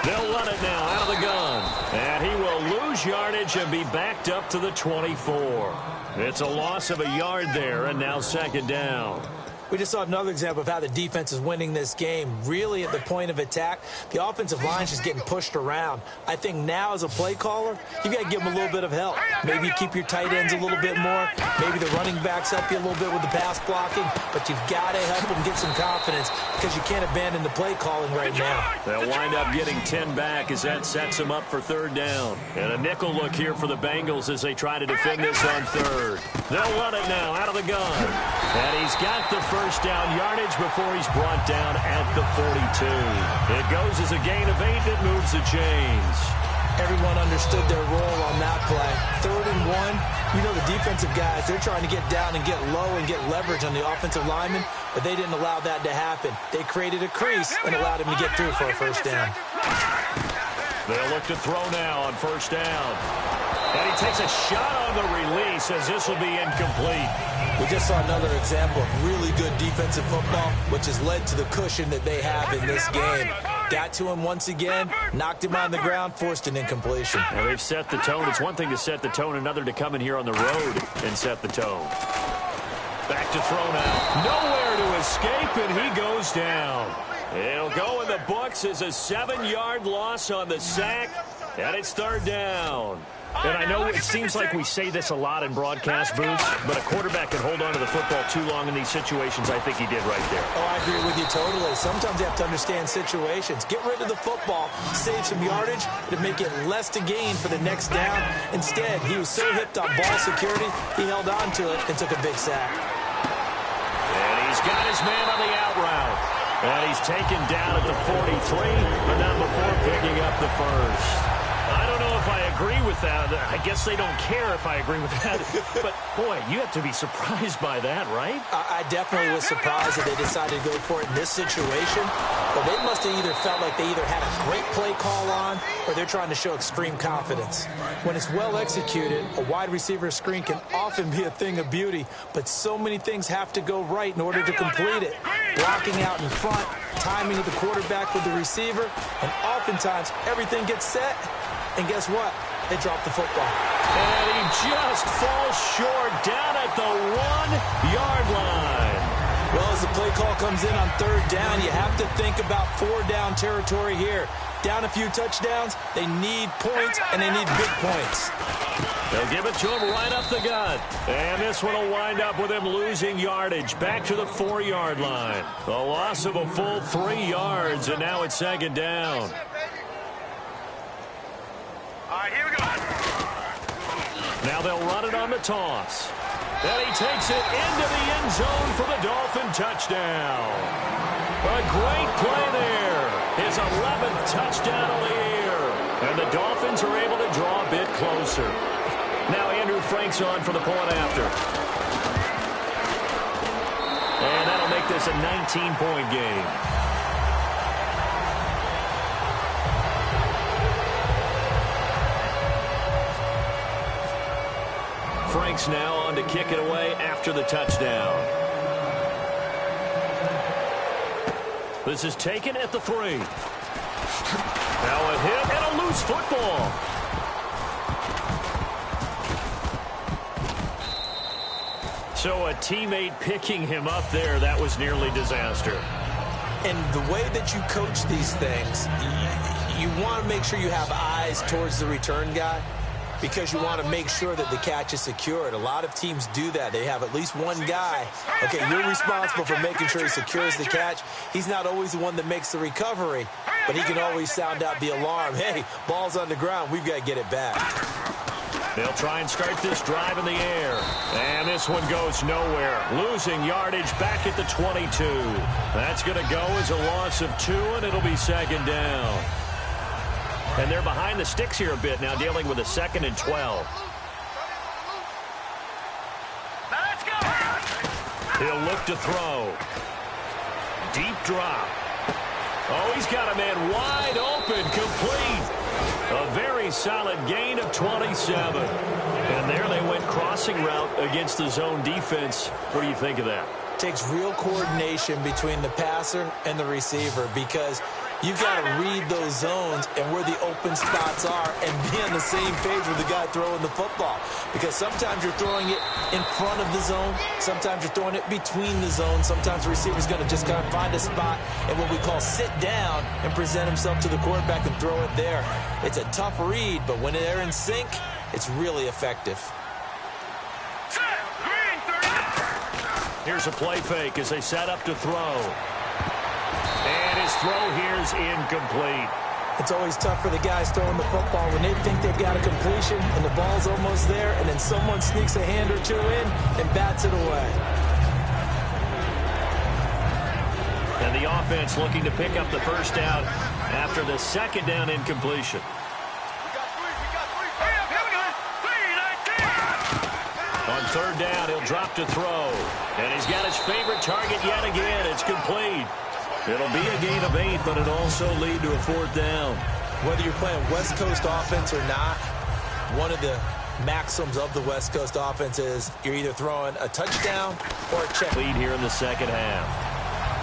Speaker 2: They'll run it now out of the gun. And he will lose yardage and be backed up to the 24. It's a loss of a yard there, and now second down.
Speaker 3: We just saw another example of how the defense is winning this game. Really at the point of attack, the offensive line is just getting pushed around. I think now as a play caller, you've got to give them a little bit of help. Maybe you keep your tight ends a little bit more. Maybe the running backs help you a little bit with the pass blocking. But you've got to help them get some confidence because you can't abandon the play calling right now.
Speaker 2: They'll wind up getting 10 back as that sets them up for third down. And a nickel look here for the Bengals as they try to defend this on third. They'll run it now out of the gun. And he's got the first down yardage before he's brought down at the 42. It goes as a gain of 8 that moves the chains.
Speaker 3: Everyone understood their role on that play. 3rd and 1. You know the defensive guys, they're trying to get down and get low and get leverage on the offensive lineman, but they didn't allow that to happen. They created a crease and allowed him to get through for a first down.
Speaker 2: They'll look to throw now on first down. And he takes a shot on the release as this will be incomplete.
Speaker 3: We just saw another example of really good defensive football, which has led to the cushion that they have in this game. Got to him once again, knocked him on the ground, forced an incompletion.
Speaker 2: Now they've set the tone. It's one thing to set the tone, another to come in here on the road and set the tone. Back to throw now. Nowhere to escape, and he goes down. It'll go in the books as a 7-yard loss on the sack, and it's third down. And I know it seems like we say this a lot in broadcast booths, but a quarterback can hold on to the football too long in these situations. I think he did right there.
Speaker 3: Oh, I agree with you totally. Sometimes you have to understand situations. Get rid of the football, save some yardage to make it less to gain for the next down. Instead, he was so hipped on ball security, he held on to it and took a big sack.
Speaker 2: And he's got his man on the out route. And he's taken down at the 43, but not before picking up the first. I don't know if I agree with that. I guess they don't care if I agree with that. But, boy, you have to be surprised by that, right?
Speaker 3: I definitely was surprised that they decided to go for it in this situation. But they must have either felt like they either had a great play call on or they're trying to show extreme confidence. When it's well executed, a wide receiver screen can often be a thing of beauty. But so many things have to go right in order to complete it. Blocking out in front, timing of the quarterback with the receiver, and oftentimes everything gets set. And guess what? They dropped the football.
Speaker 2: And he just falls short down at the 1-yard line.
Speaker 3: Well, as the play call comes in on third down, you have to think about 4-down territory here. Down a few touchdowns, they need points, and they need big points.
Speaker 2: They'll give it to him right up the gut. And this one will wind up with him losing yardage back to the 4-yard line. A loss of a full 3 yards, and now it's second down.
Speaker 4: All right, here we go.
Speaker 2: Now they'll run it on the toss. And he takes it into the end zone for the Dolphin touchdown. A great play there. His 11th touchdown of the year. And the Dolphins are able to draw a bit closer. Now Andrew Frank's on for the point after. And that'll make this a 19-point game. Frank's now on to kick it away after the touchdown. This is taken at the 3. Now a hit and a loose football. So a teammate picking him up there, that was nearly disaster.
Speaker 3: And the way that you coach these things, you want to make sure you have eyes towards the return guy, because you want to make sure that the catch is secured. A lot of teams do that. They have at least one guy. Okay, you're responsible for making sure he secures the catch. He's not always the one that makes the recovery, but he can always sound out the alarm. Hey, ball's on the ground. We've got to get it back.
Speaker 2: They'll try and start this drive in the air. And this one goes nowhere. Losing yardage back at the 22. That's going to go as a loss of 2, and it'll be second down. And they're behind the sticks here a bit now, dealing with a 2nd and 12.
Speaker 4: Let's go.
Speaker 2: He'll look to throw. Deep drop. Oh, he's got a man wide open, complete. A very solid gain of 27. And there they went crossing route against the zone defense. What do you think of that?
Speaker 3: Takes real coordination between the passer and the receiver, because you've got to read those zones and where the open spots are and be on the same page with the guy throwing the football. Because sometimes you're throwing it in front of the zone. Sometimes you're throwing it between the zones. Sometimes the receiver's going to just kind of find a spot and what we call sit down and present himself to the quarterback and throw it there. It's a tough read, but when they're in sync, it's really effective.
Speaker 2: Here's a play fake as they set up to throw. And his throw here is incomplete.
Speaker 3: It's always tough for the guys throwing the football when they think they've got a completion and the ball's almost there, and then someone sneaks a hand or two in and bats it away.
Speaker 2: And the offense looking to pick up the first down after the 2nd down incompletion. On 3rd down, he'll drop to throw. And he's got his favorite target yet again. It's complete. It'll be a gain of 8, but it'll also lead to a 4th down.
Speaker 3: Whether you're playing West Coast offense or not, one of the maxims of the West Coast offense is you're either throwing a touchdown or a check.
Speaker 2: Lead here in the 2nd half.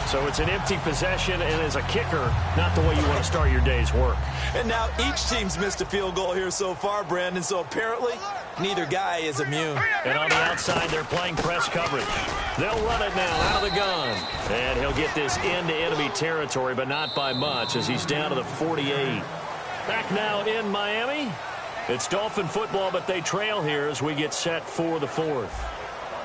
Speaker 2: So it's an empty possession, and as a kicker, not the way you want to start your day's work.
Speaker 3: And now each team's missed a field goal here so far, Brandon, so apparently neither guy is immune.
Speaker 2: And on the outside, they're playing press coverage. They'll run it now out of the gun. And he'll get this into enemy territory, but not by much, as he's down to the 48. Back now in Miami. It's Dolphin football, but they trail here as we get set for the 4th.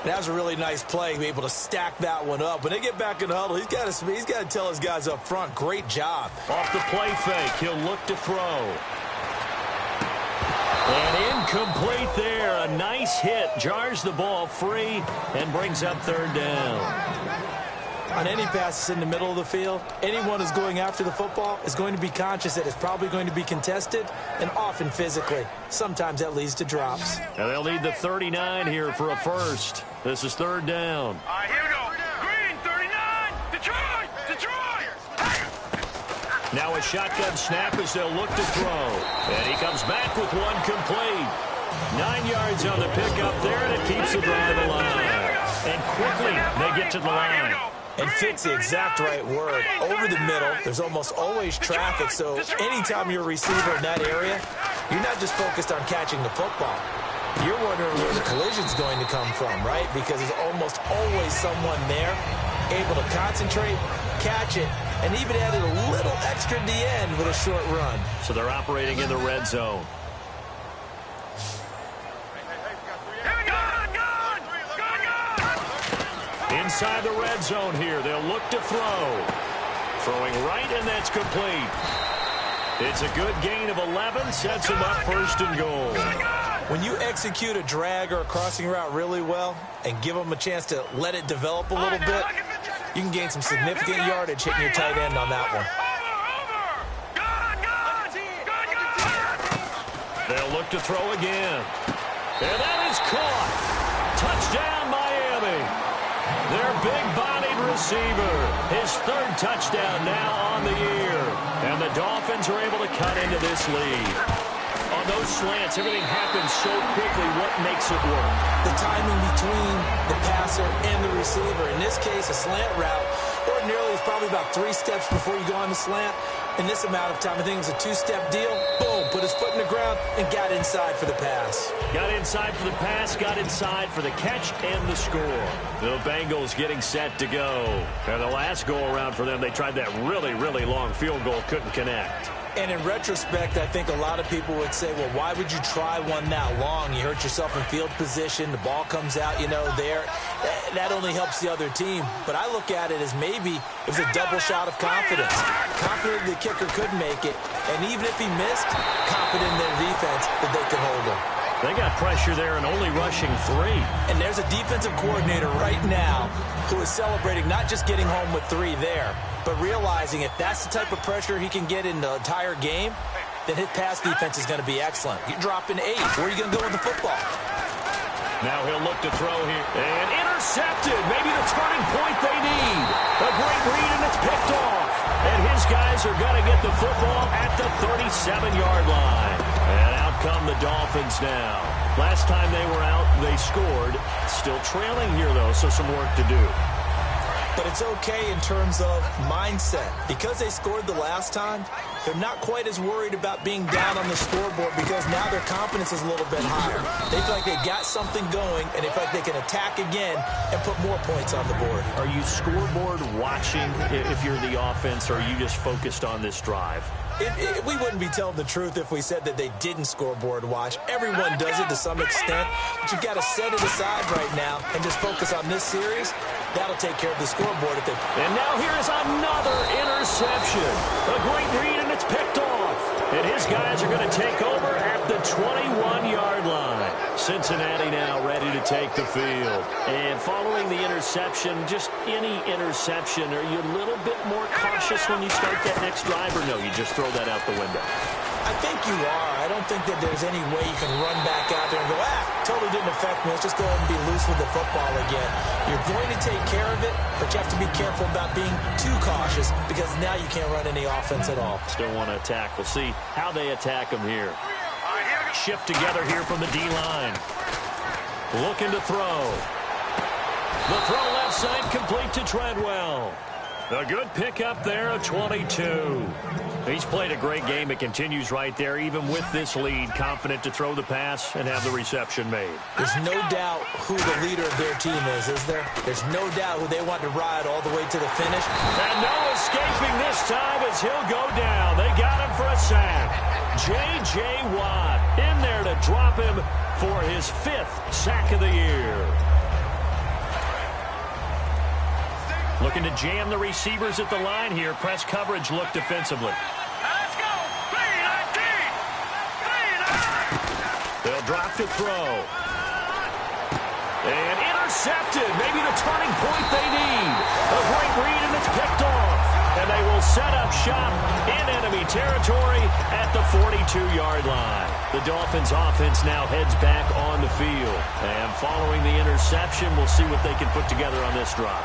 Speaker 3: That was a really nice play, be able to stack that one up. When they get back in the huddle, he's got to tell his guys up front, great job.
Speaker 2: Off the play fake, he'll look to throw. And incomplete there. A nice hit, jars the ball free, and brings up 3rd down.
Speaker 3: On any passes in the middle of the field, anyone who's going after the football is going to be conscious that it's probably going to be contested, and often physically. Sometimes that leads to drops.
Speaker 2: And they'll need the 39 here for a first. This is 3rd down.
Speaker 4: All right, here we go. Green, 39. Detroit.
Speaker 2: Now a shotgun snap as they'll look to throw. And he comes back with one complete. 9 yards on the pickup there, and it keeps the drive alive. And quickly they get to the line.
Speaker 3: And fits the exact right word. Over the middle, there's almost always traffic, so anytime you're a receiver in that area, you're not just focused on catching the football. You're wondering where the collision's going to come from, right? Because there's almost always someone there able to concentrate, catch it, and even added a little extra at the end with a short run.
Speaker 2: So they're operating in the red zone. Inside the red zone here, they'll look to throw. Throwing right, and that's complete. It's a good gain of 11, sets him up 1st and goal.
Speaker 3: When you execute a drag or a crossing route really well and give them a chance to let it develop a little bit, you can gain some significant yardage hitting your tight end on that one.
Speaker 2: They'll look to throw again. And that is caught. Touchdown, Miami. Their big-bodied receiver. His 3rd touchdown now on the year. And the Dolphins are able to cut into this lead. On those slants, everything happens so quickly. What makes it work?
Speaker 3: The timing between the passer and the receiver. In this case, a slant route. Ordinarily, it's probably about 3 steps before you go on the slant. In this amount of time, I think it was a 2-step deal. Boom, put his foot in the ground and got inside for the pass.
Speaker 2: Got inside for the pass, got inside for the catch and the score. The Bengals getting set to go. And the last go-around for them, they tried that really, really long field goal, couldn't connect.
Speaker 3: And in retrospect, I think a lot of people would say, well, why would you try one that long? You hurt yourself in field position. The ball comes out, there. That only helps the other team. But I look at it as maybe it was a double shot of confidence. Confident the kicker could make it. And even if he missed, confident in their defense that they could hold him.
Speaker 2: They got pressure there and only rushing 3.
Speaker 3: And there's a defensive coordinator right now who is celebrating not just getting home with 3 there, but realizing if that's the type of pressure he can get in the entire game, then his pass defense is going to be excellent. You're dropping 8. Where are you going to go with the football?
Speaker 2: Now he'll look to throw here. And intercepted. Maybe the turning point they need. A great read, and it's picked off. And his guys are going to get the football at the 37-yard line. And out come the Dolphins now. Last time they were out, they scored. Still trailing here, though, so some work to do.
Speaker 3: But it's okay in terms of mindset. Because they scored the last time, they're not quite as worried about being down on the scoreboard because now their confidence is a little bit higher. They feel like they've got something going, and they feel like they can attack again and put more points on the board.
Speaker 2: Are you scoreboard watching if you're the offense, or are you just focused on this drive?
Speaker 3: We wouldn't be telling the truth if we said that they didn't scoreboard watch. Everyone does it to some extent, but you've got to set it aside right now and just focus on this series. That'll take care of the scoreboard.
Speaker 2: And now here's another interception. A great read, and it's picked off. And his guys are going to take over at the 21-yard line. Cincinnati now ready to take the field. And following the interception, just any interception, are you a little bit more cautious when you start that next drive, or no, you just throw that out the window?
Speaker 3: I think you are. I don't think that there's any way you can run back out there and go, totally didn't affect me. Let's just go ahead and be loose with the football again. You're going to take care of it, but you have to be careful about being too cautious because now you can't run any offense at all.
Speaker 2: Still want to attack. We'll see how they attack them here. Shift together here from the D-line. Looking to throw. The throw left side complete to Treadwell. A good pickup there, a 22. He's played a great game. It continues right there, even with this lead. Confident to throw the pass and have the reception made.
Speaker 3: There's no doubt who the leader of their team is there? There's no doubt who they want to ride all the way to the finish.
Speaker 2: And no escaping this time as he'll go down. They got him for a sack. J.J. Watt in there to drop him for his 5th sack of the year. Looking to jam the receivers at the line here. Press coverage look defensively.
Speaker 4: Let's go. 3-19.
Speaker 2: They'll drop to throw. And intercepted. Maybe the turning point they need. A great read, and it's picked off. And they will set up shop in enemy territory at the 42-yard line. The Dolphins offense now heads back on the field. And following the interception, we'll see what they can put together on this drive.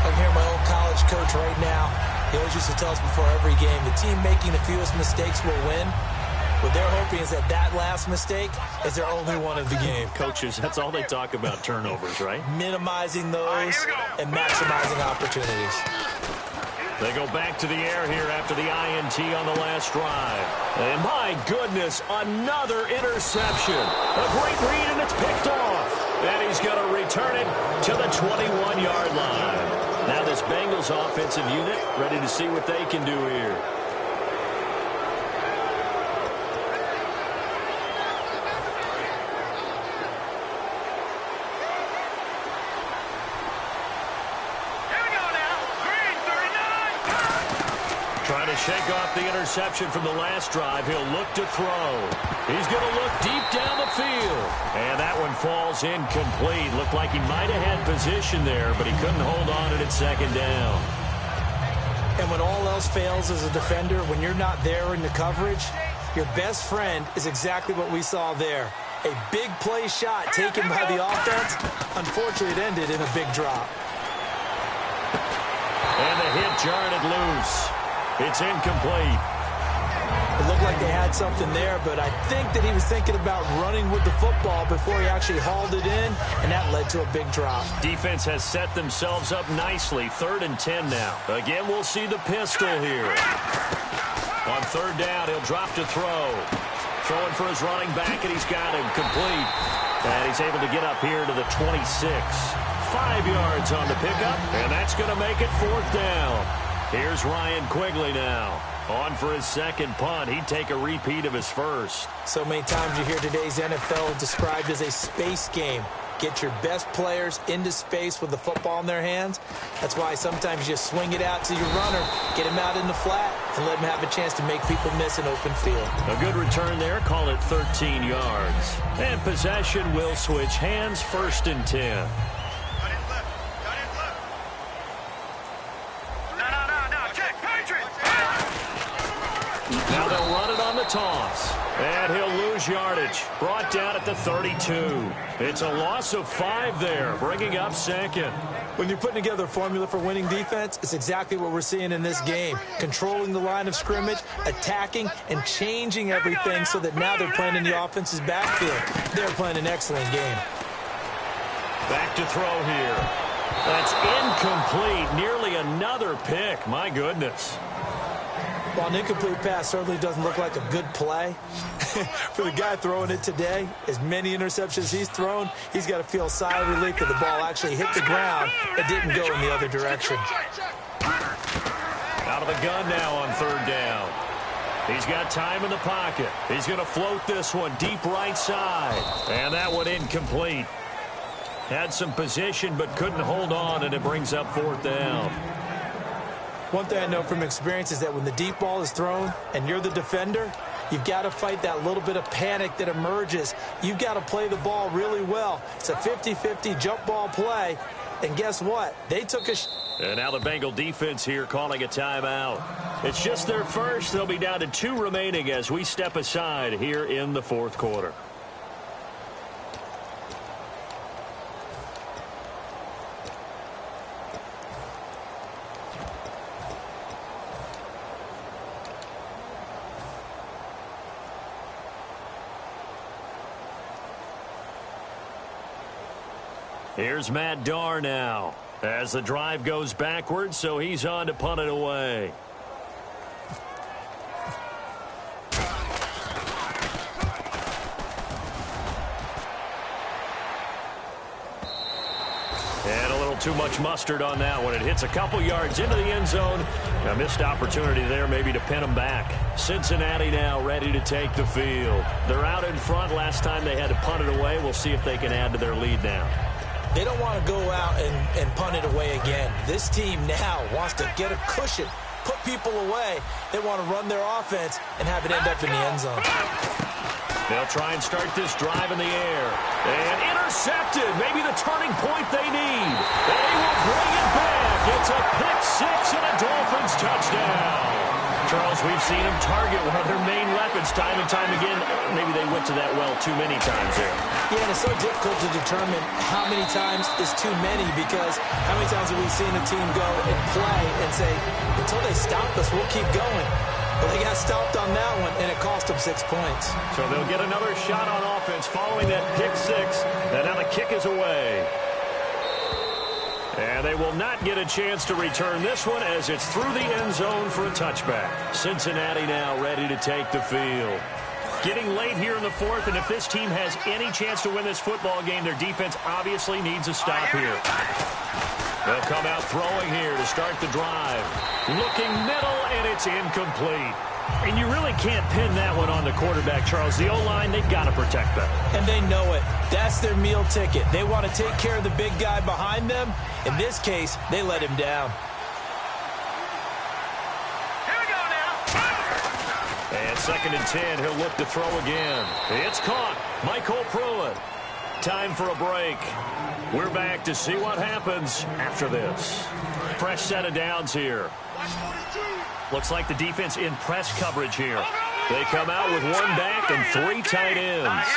Speaker 3: I can hear my old college coach right now. He always used to tell us before every game, the team making the fewest mistakes will win. What they're hoping is that last mistake is their only one of the game.
Speaker 2: Coaches, that's all they talk about, turnovers, right?
Speaker 3: Minimizing those and maximizing opportunities.
Speaker 2: They go back to the air here after the INT on the last drive. And my goodness, another interception. A great read, and it's picked off. And he's going to return it to the 21-yard line. Now this Bengals offensive unit ready to see what they can do here. Trying to shake off the interception from the last drive. He'll look to throw. He's going to look deep down the field. And that one falls incomplete. Looked like he might have had position there, but he couldn't hold on to it at second down.
Speaker 3: And when all else fails as a defender, when you're not there in the coverage, your best friend is exactly what we saw there. A big play shot taken by the offense. Unfortunately, it ended in a big drop.
Speaker 2: And the hit jarred it loose. It's incomplete.
Speaker 3: It looked like they had something there, but I think that he was thinking about running with the football before he actually hauled it in, and that led to a big drop.
Speaker 2: Defense has set themselves up nicely. 3rd and 10 now. Again, we'll see the pistol here. On 3rd down, he'll drop to throw. Throwing for his running back, and he's got him complete. And he's able to get up here to the 26. 5 yards on the pickup, and that's going to make it 4th down. Here's Ryan Quigley now. On for his second punt. He'd take a repeat of his first.
Speaker 3: So many times you hear today's NFL described as a space game. Get your best players into space with the football in their hands. That's why sometimes you swing it out to your runner, get him out in the flat, and let him have a chance to make people miss an open field.
Speaker 2: A good return there. Call it 13 yards. And possession will switch hands. 1st and 10. Now they'll run run it on the toss. And he'll lose yardage. Brought down at the 32. It's a loss of 5 there, bringing up second.
Speaker 3: When you're putting together a formula for winning defense, it's exactly what we're seeing in this game. Controlling the line of scrimmage, attacking, and changing everything so that now they're playing in the offense's backfield. They're playing an excellent game.
Speaker 2: Back to throw here. That's incomplete. Nearly another pick. My goodness.
Speaker 3: While an incomplete pass certainly doesn't look like a good play, for the guy throwing it today, as many interceptions he's thrown, he's got to feel a sigh of relief that the ball actually hit the ground and didn't go in the other direction.
Speaker 2: Out of the gun now on third down. He's got time in the pocket. He's going to float this one deep right side. And that one incomplete. Had some position but couldn't hold on, and it brings up fourth down.
Speaker 3: One thing I know from experience is that when the deep ball is thrown and you're the defender, you've got to fight that little bit of panic that emerges. You've got to play the ball really well. It's a 50-50 jump ball play. And guess what? They took a...
Speaker 2: And now the Bengal defense here calling a timeout. It's just their first. They'll be down to 2 remaining as we step aside here in the fourth quarter. Here's Matt Darr now as the drive goes backwards, so he's on to punt it away. And a little too much mustard on that one. It hits a couple yards into the end zone. A missed opportunity there maybe to pin them back. Cincinnati now ready to take the field. They're out in front. Last time they had to punt it away. We'll see if they can add to their lead now.
Speaker 3: They don't want to go out and punt it away again. This team now wants to get a cushion, put people away. They want to run their offense and have it end up in the end zone.
Speaker 2: They'll try and start this drive in the air. And intercepted. Maybe the turning point they need. They will bring it back. It's a pick 6 and a Dolphins touchdown. Charles, we've seen them target one of their main weapons time and time again. Maybe they went to that well too many times there.
Speaker 3: Yeah, and it's so difficult to determine how many times is too many, because how many times have we seen a team go and play and say, until they stop us, we'll keep going. Well, they got stopped on that one, and it cost them 6 points.
Speaker 2: So they'll get another shot on offense following that pick 6. And now the kick is away. And they will not get a chance to return this one as it's through the end zone for a touchback. Cincinnati now ready to take the field. Getting late here in the fourth, and if this team has any chance to win this football game, their defense obviously needs a stop here. They'll come out throwing here to start the drive. Looking middle, and it's incomplete. And you really can't pin that one on the quarterback, Charles. The O-line, they've got to protect that.
Speaker 3: And they know it. That's their meal ticket. They want to take care of the big guy behind them. In this case, they let him down.
Speaker 4: Here we go now.
Speaker 2: And 2nd and 10, he'll look to throw again. It's caught. Michael Pruitt. Time for a break. We're back to see what happens after this. Fresh set of downs here. Looks like the defense in press coverage here. They come out with 1 back and 3 tight ends.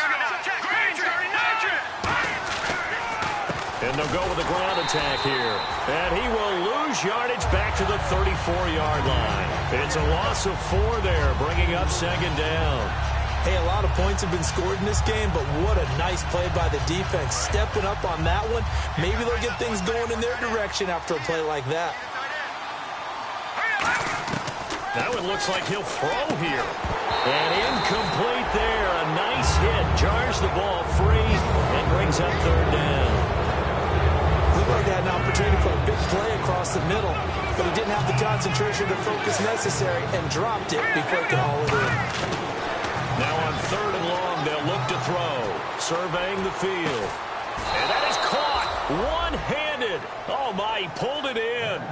Speaker 2: And they'll go with a ground attack here. And he will lose yardage back to the 34-yard line. It's a loss of 4 there, bringing up 2nd down.
Speaker 3: Hey, a lot of points have been scored in this game, but what a nice play by the defense. Stepping up on that one. Maybe they'll get things going in their direction after a play like that.
Speaker 2: That one looks like he'll throw here. And incomplete there. A nice hit. Jars the ball free and brings up 3rd down.
Speaker 3: Looked like they had an opportunity for a big play across the middle, but he didn't have the concentration or the focus necessary and dropped it before he could haul it in.
Speaker 2: Now on 3rd and long, they'll look to throw. Surveying the field. And that is caught. One-handed. Oh, my, he pulled it in.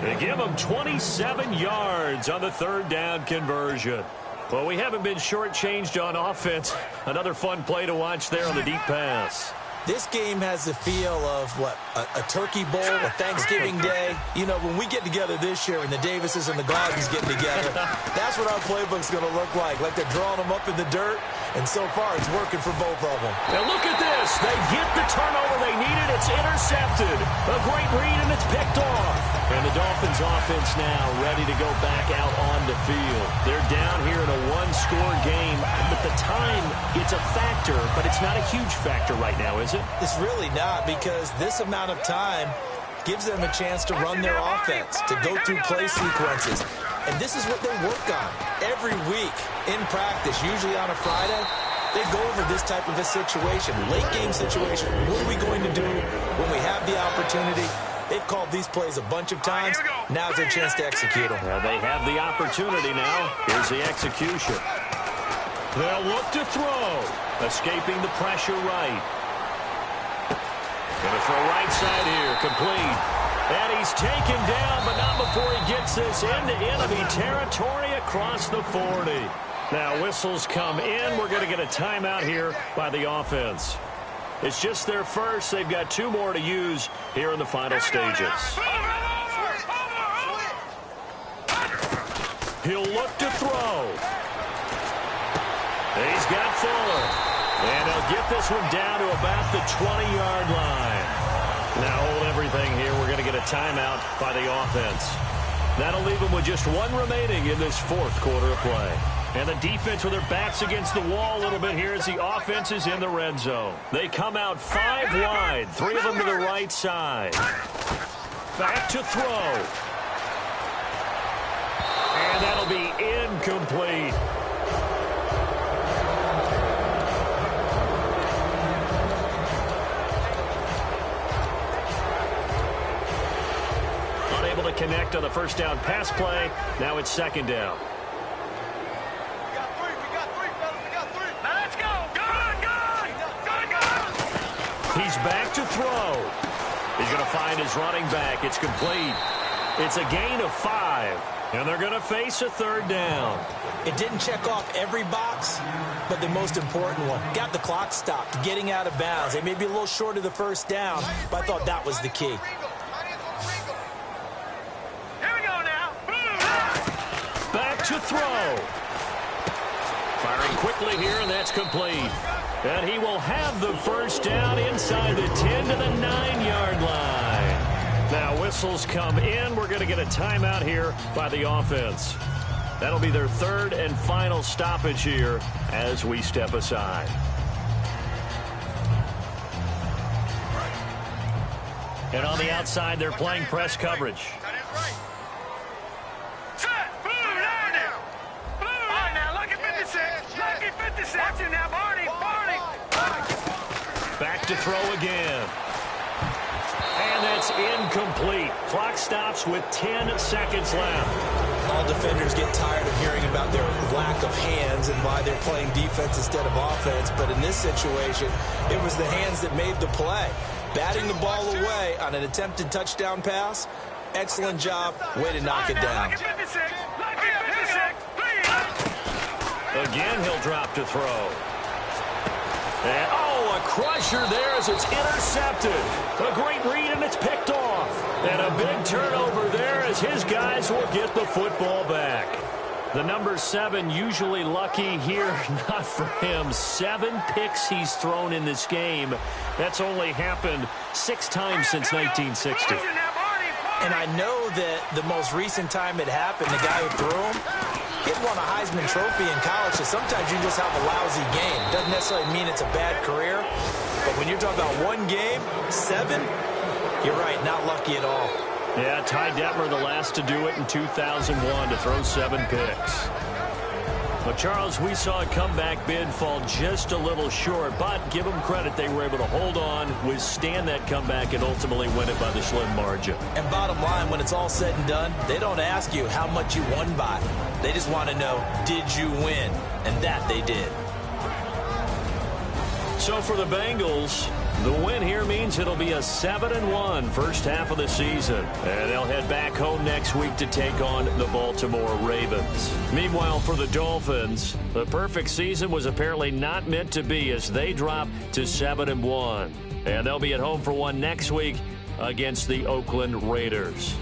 Speaker 2: They give him 27 yards on the 3rd down conversion. Well, we haven't been shortchanged on offense. Another fun play to watch there on the deep pass.
Speaker 3: This game has the feel of, what, a turkey bowl, a Thanksgiving day. You know, when we get together this year and the Davises and the Gardens get together, that's what our playbook's going to look like they're drawing them up in the dirt, and so far it's working for both of them.
Speaker 2: Now look at this. They get the turnover they needed. It's intercepted. A great read, and it's picked off. And the Dolphins offense now ready to go back out on the field. They're down here in a one-score game, but the time, it's a factor, but it's not a huge factor right now, is it?
Speaker 3: It's really not, because this amount of time gives them a chance to run their offense, to go through play sequences. And this is what they work on every week in practice, usually on a Friday. They go over this type of a situation, late game situation. What are we going to do when we have the opportunity? They've called these plays a bunch of times. Now's their chance to execute them.
Speaker 2: Well, they have the opportunity now. Here's the execution. They'll look to throw. Escaping the pressure right. Going to throw right side here. Complete. And he's taken down, but not before he gets this into enemy territory across the 40. Now whistles come in. We're going to get a timeout here by the offense. It's just their first. They've got 2 more to use here in the final stages. He'll look to throw. He's got Fuller. And he'll get this one down to about the 20-yard line. Now hold everything here. We're going to get a timeout by the offense. That'll leave them with just 1 remaining in this 4th quarter of play. And the defense with their backs against the wall a little bit here as the offense is in the red zone. They come out 5 wide, 3 of them to the right side. Back to throw. And that'll be incomplete. Unable to connect on the first down pass play. Now it's 2nd down. He's back to throw. He's going to find his running back. It's complete. It's a gain of 5. And they're going to face a 3rd down.
Speaker 3: It didn't check off every box, but the most important one. Got the clock stopped, getting out of bounds. They may be a little short of the 1st down, but I thought that was the key.
Speaker 4: Here we go now.
Speaker 2: Back to throw. Firing quickly here, and that's complete. And he will have the 1st down inside the 10 to the 9-yard line. Now whistles come in. We're going to get a timeout here by the offense. That'll be their 3rd and final stoppage here as we step aside. And on the outside, they're playing press coverage. Back to throw again. And that's incomplete. Clock stops with 10 seconds left.
Speaker 3: All defenders get tired of hearing about their lack of hands and why they're playing defense instead of offense. But in this situation, it was the hands that made the play. Batting the ball away on an attempted touchdown pass. Excellent job. Way to knock it down.
Speaker 2: Again, he'll drop to throw. And, a crusher there as it's intercepted. A great read, and it's picked off. And a big turnover there as his guys will get the football back. The number 7 usually lucky here. Not for him. 7 picks he's thrown in this game. That's only happened 6 times since 1960.
Speaker 3: And I know that the most recent time it happened, the guy who threw him, he won a Heisman Trophy in college, so sometimes you just have a lousy game. Doesn't necessarily mean it's a bad career, but when you're talking about 1 game, 7, you're right, not lucky at all.
Speaker 2: Yeah, Ty Detmer the last to do it in 2001 to throw 7 picks. But, Charles, we saw a comeback bid fall just a little short, but give them credit. They were able to hold on, withstand that comeback, and ultimately win it by the slim margin.
Speaker 3: And bottom line, when it's all said and done, they don't ask you how much you won by. They just want to know, did you win? And that they did.
Speaker 2: So for the Bengals, the win here means it'll be a 7-1 first half of the season. And they'll head back home next week to take on the Baltimore Ravens. Meanwhile, for the Dolphins, the perfect season was apparently not meant to be as they drop to 7-1. And they'll be at home for one next week against the Oakland Raiders.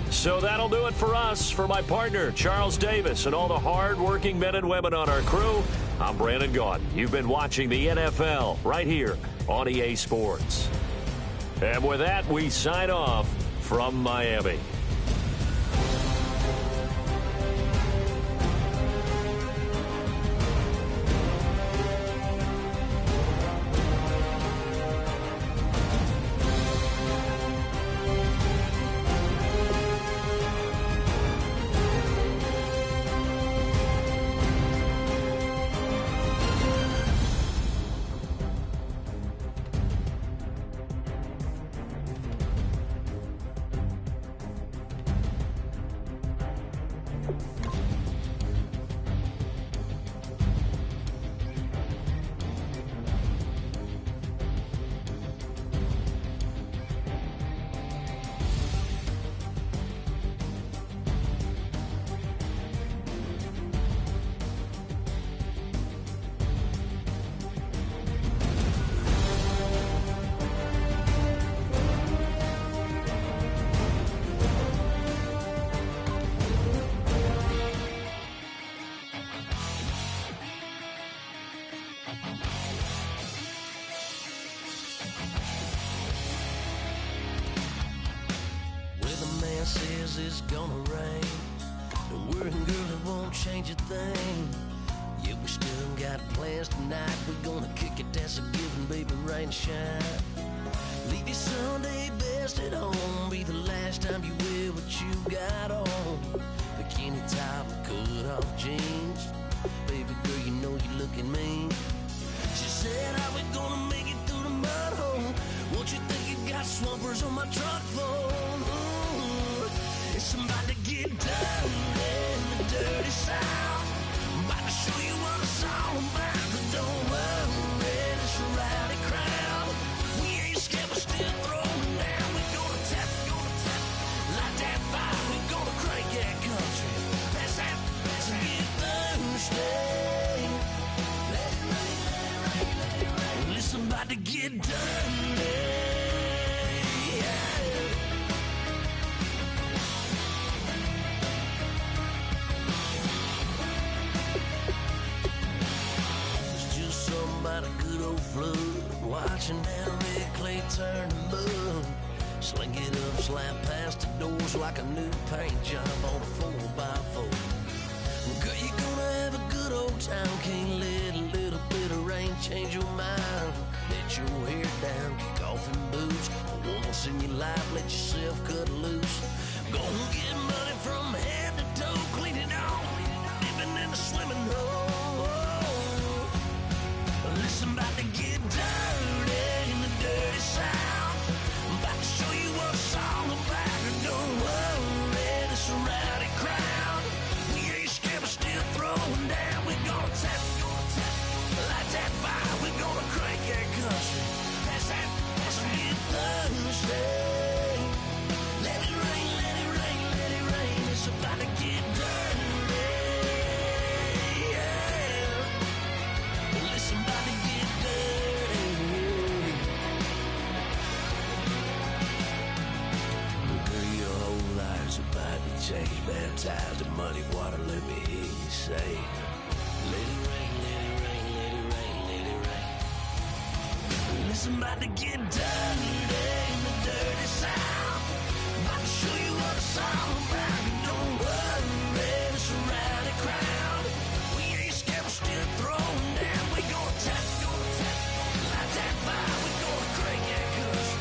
Speaker 2: So that'll do it for us. For my partner, Charles Davis, and all the hard-working men and women on our crew, I'm Brandon Gaudin. You've been watching the NFL right here on EA Sports. And with that, we sign off from Miami.
Speaker 5: Says it's gonna rain. The working girl, it won't change a thing. Yeah, we still got plans tonight. We're gonna kick it, that's a given, baby, rain or shine. Leave your Sunday best at home. Be the last time you wear what you got on. Bikini top and cut off jeans. Baby girl, you know you're looking mean. She said, how we gonna make it through the mud hole? Won't you think you got swampers on my truck phone? It's about to get done in the dirty South. I'm about to show you what it's all about. But don't worry, it's a rowdy crowd. We ain't scared, we're still throwing down. We're gonna tap, light that fire. We're gonna crank that country. Pass and get Thursday. Let it rain, let it rain, let it rain. Well, it's about to get done. Watching that red clay turn to mud. Sling it up, slap past the doors like a new paint job on a 4x4. Girl, you're gonna have a good old time. Can't let a little bit of rain change your mind. Let your hair down, kick off in boots. Once in your life, let yourself cut loose. Gonna get money from head to toe, clean it off, living in a swimming hole. Listen, about to get dirty in the dirty South. I'm about to show you what it's all about. And don't worry, it's a rowdy crowd. We ain't scared, we're still throwing down. We're gonna tap, light that fire. We're gonna crank that country. That's and get Thursday. Let it rain, let it rain, let it rain. It's about to get dirty. Change, baptized in muddy water, let me hear you say, let it rain, let it rain, let it rain, let it rain. Listen, about to get dirty in the dirty South. About to show you what it's all about. Don't worry, it's a rowdy crowd. We ain't scared, we're still throwing down. We gonna tap, light that fire. We gonna crank that country.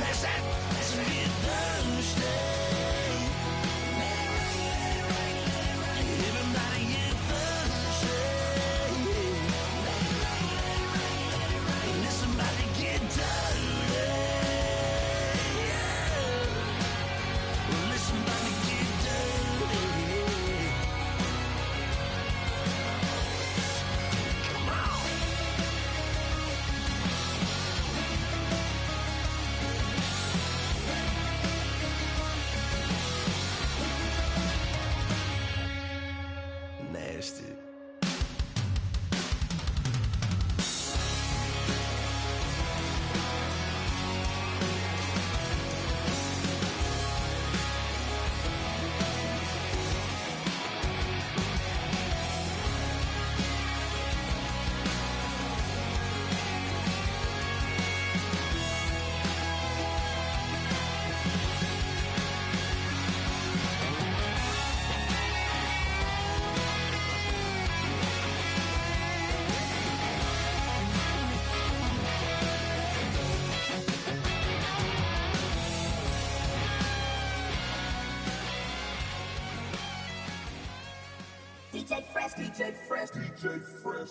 Speaker 5: Pass that, and get Thursday. Listen, about to get dirty.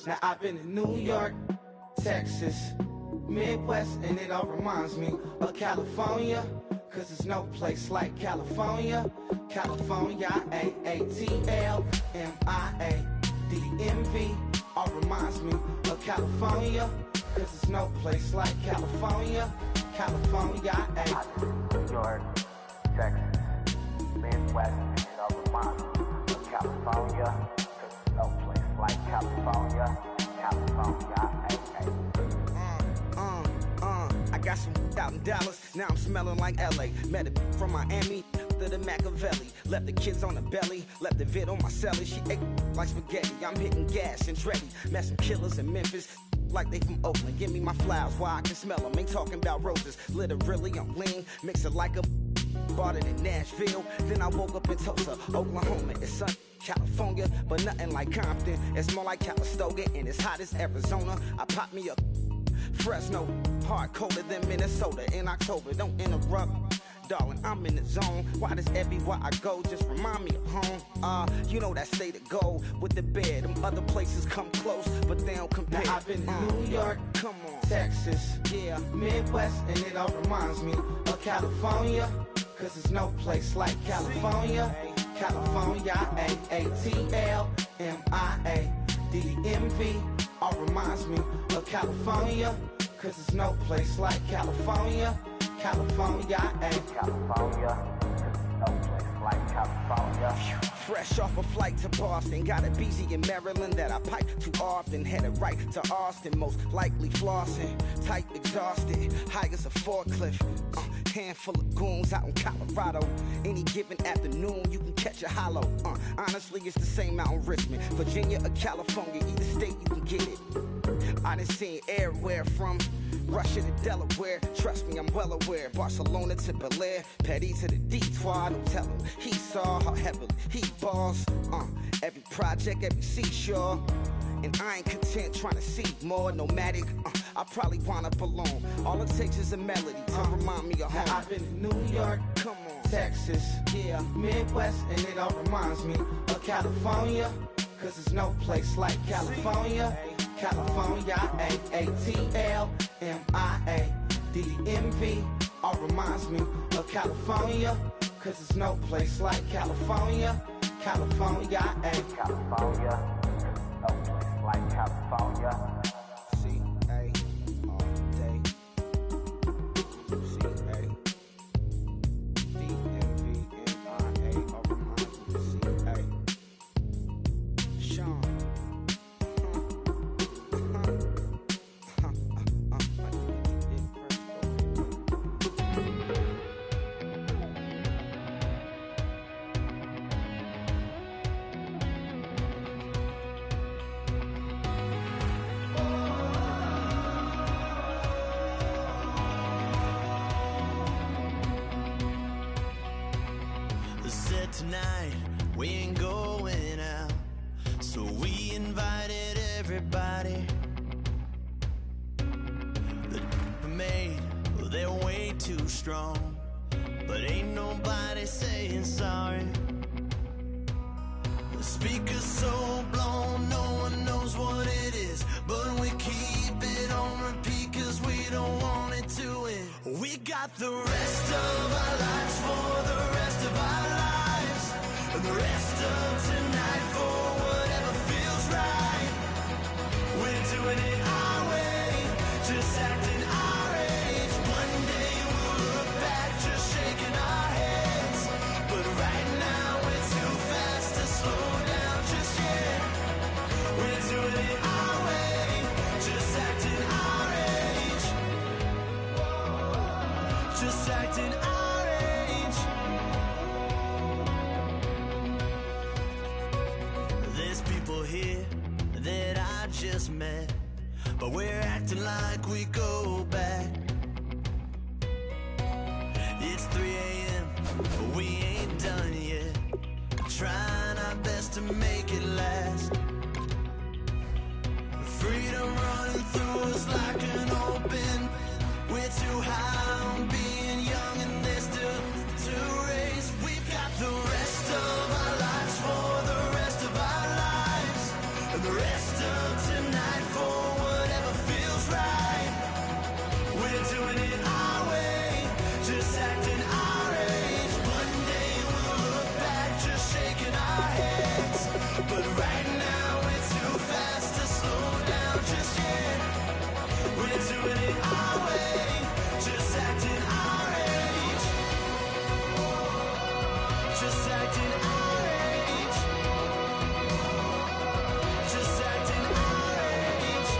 Speaker 6: Now I've been in New York, Texas, Midwest, and it all reminds me of California, cause there's no place like California. California, AATLMIA-DMV, all reminds me of California, cause there's no place like California. California,
Speaker 7: New York, Texas, Midwest, and it all reminds me of California, cause there's no place like California. California,
Speaker 6: I got some out in Dallas, now I'm smelling like LA. Met a from Miami to the Machiavelli. Left the kids on the belly, left the vid on my celly. She ate like spaghetti, I'm hitting gas and Dreddy. Met some killers in Memphis, like they from Oakland. Give me my flowers while I can smell them. Ain't talking about roses, literally I'm lean. Mix it like a bought it in Nashville. Then I woke up in Tulsa, Oklahoma. It's sun, California, but nothing like Compton. It's more like Calistoga, and it's hot as Arizona. I pop me a Fresno, hard colder than Minnesota in October. Don't interrupt, darling, I'm in the zone. Why does everywhere I go just remind me of home? You know that state of gold with the bed. Them other places come close, but they don't compare. Now I've been to New York, come on, Texas, yeah, Midwest, and it all reminds me of California, cause there's no place like California. California, AATLMIA-DMV, all reminds me of California, cause there's no place like California. California,
Speaker 7: California, cause there's no place like California.
Speaker 6: Fresh off a flight to Boston, got a Breezy in Maryland that I pipe too often. Headed right to Austin, most likely flossing. Tight, exhausted, high as a forklift. Handful of goons out in Colorado. Any given afternoon, you can catch a hollow. Honestly, it's the same out in Richmond, Virginia or California. Either state, you can get it. I done seen everywhere from Russia to Delaware. Trust me, I'm well aware. Barcelona to Bel Air, Petty to the Detroit. Don't tell him he saw how heavily he balls. Every project, every seashore. And I ain't content trying to see more nomadic. I probably wanna belong. All it takes is a melody to remind me of home. Now I've been to New York, come on, Texas, yeah, Midwest, and it all reminds me of California, cause there's no place like California. California, AATLMIA-DMV, all reminds me of California, cause there's no place like California. California,
Speaker 7: California, no place like California.
Speaker 6: C-A all day. C-A D-M-V-N-I-A, all reminds me of C-A. Sean.
Speaker 8: Tonight we ain't going out, so we invited everybody. The made, well, they're way too strong, but ain't nobody saying sorry. The speaker's so blown, no one knows what it is, but we keep it on repeat cause we don't want it to end. We got the rest of our lives for the rest of our lives. And the rest of tonight for whatever feels right. We're doing it our way, just acting our age. One day we'll look back just shaking our heads, but right now we're too fast to slow down just yet. We're doing it our way, just acting our age. Just acting our age. People here that I just met, but we're acting like we go back. It's 3 a.m., but we ain't done yet. Trying our best to make it last. Freedom running through us like an open. We're too high on being young and there's still to race. We've got the rest of our lives for the rest of our lives. rest of tonight for whatever feels right. We're doing it our way, just acting our age. One day we'll look back, just shaking our heads. But right now we're too fast to slow down just yet. We're doing it our way, just acting our age. Just acting our age. Just acting our age.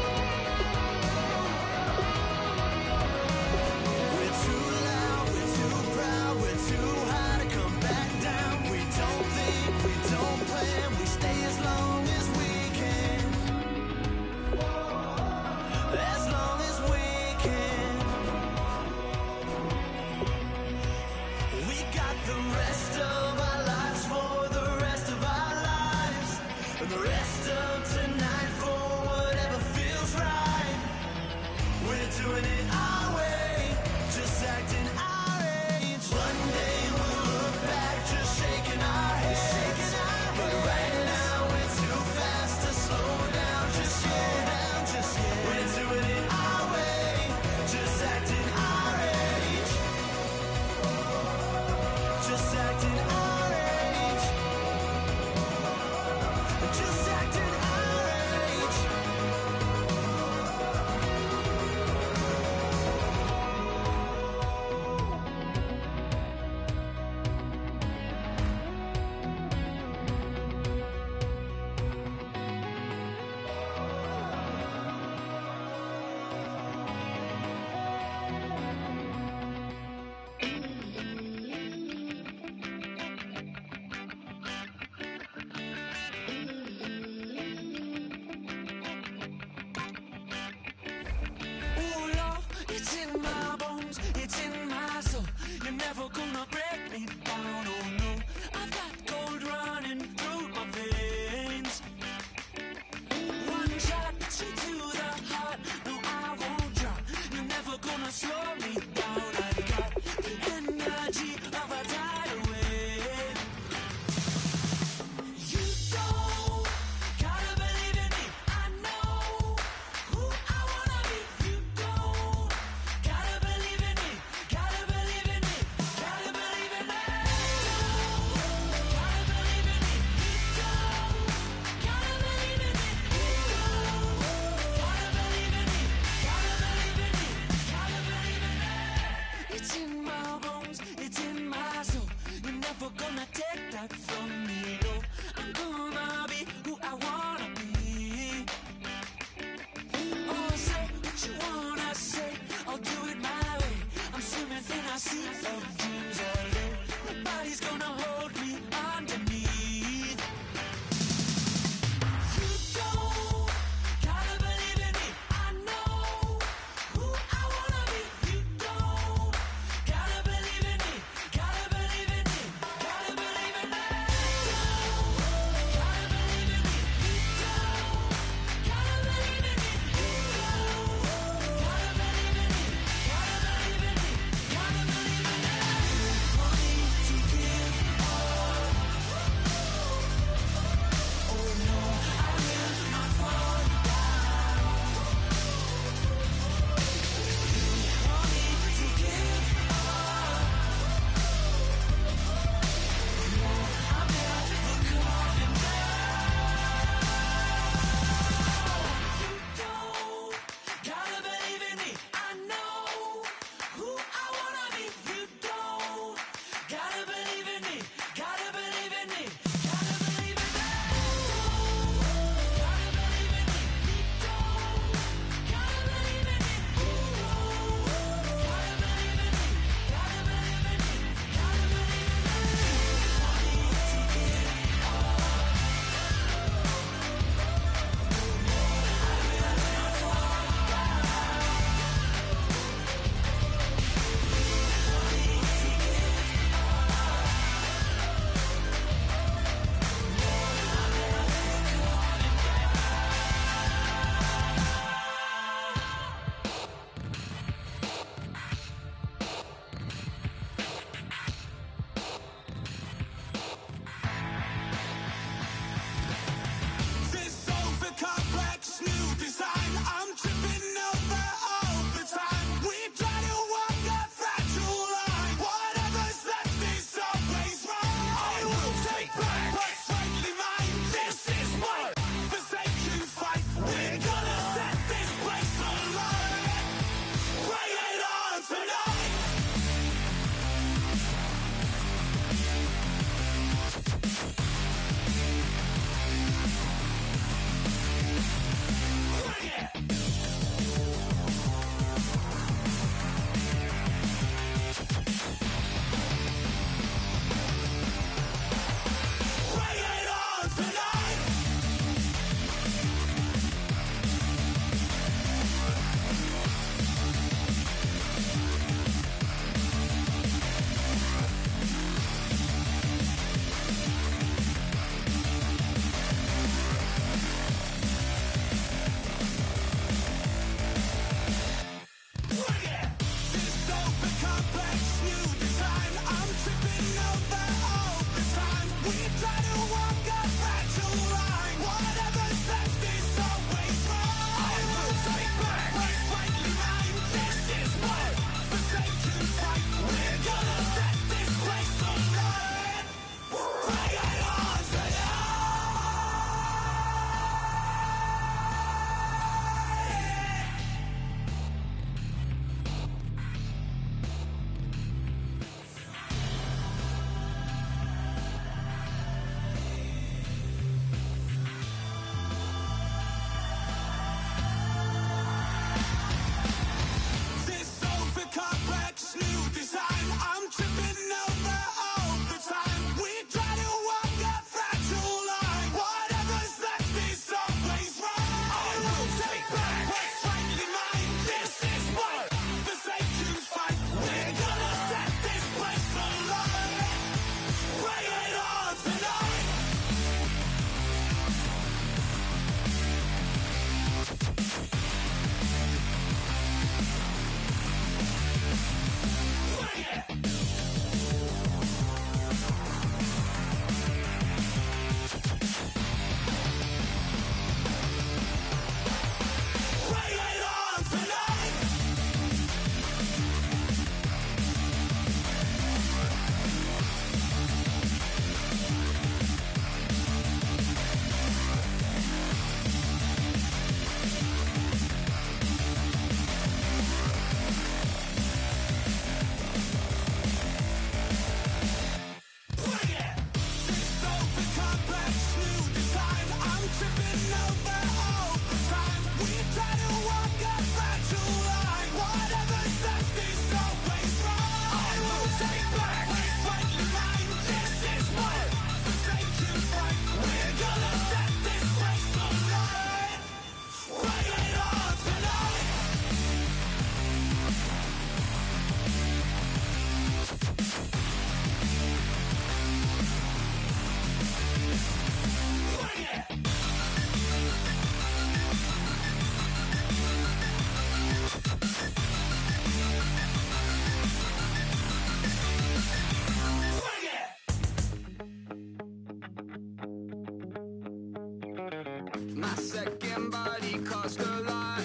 Speaker 8: second body cost a lot.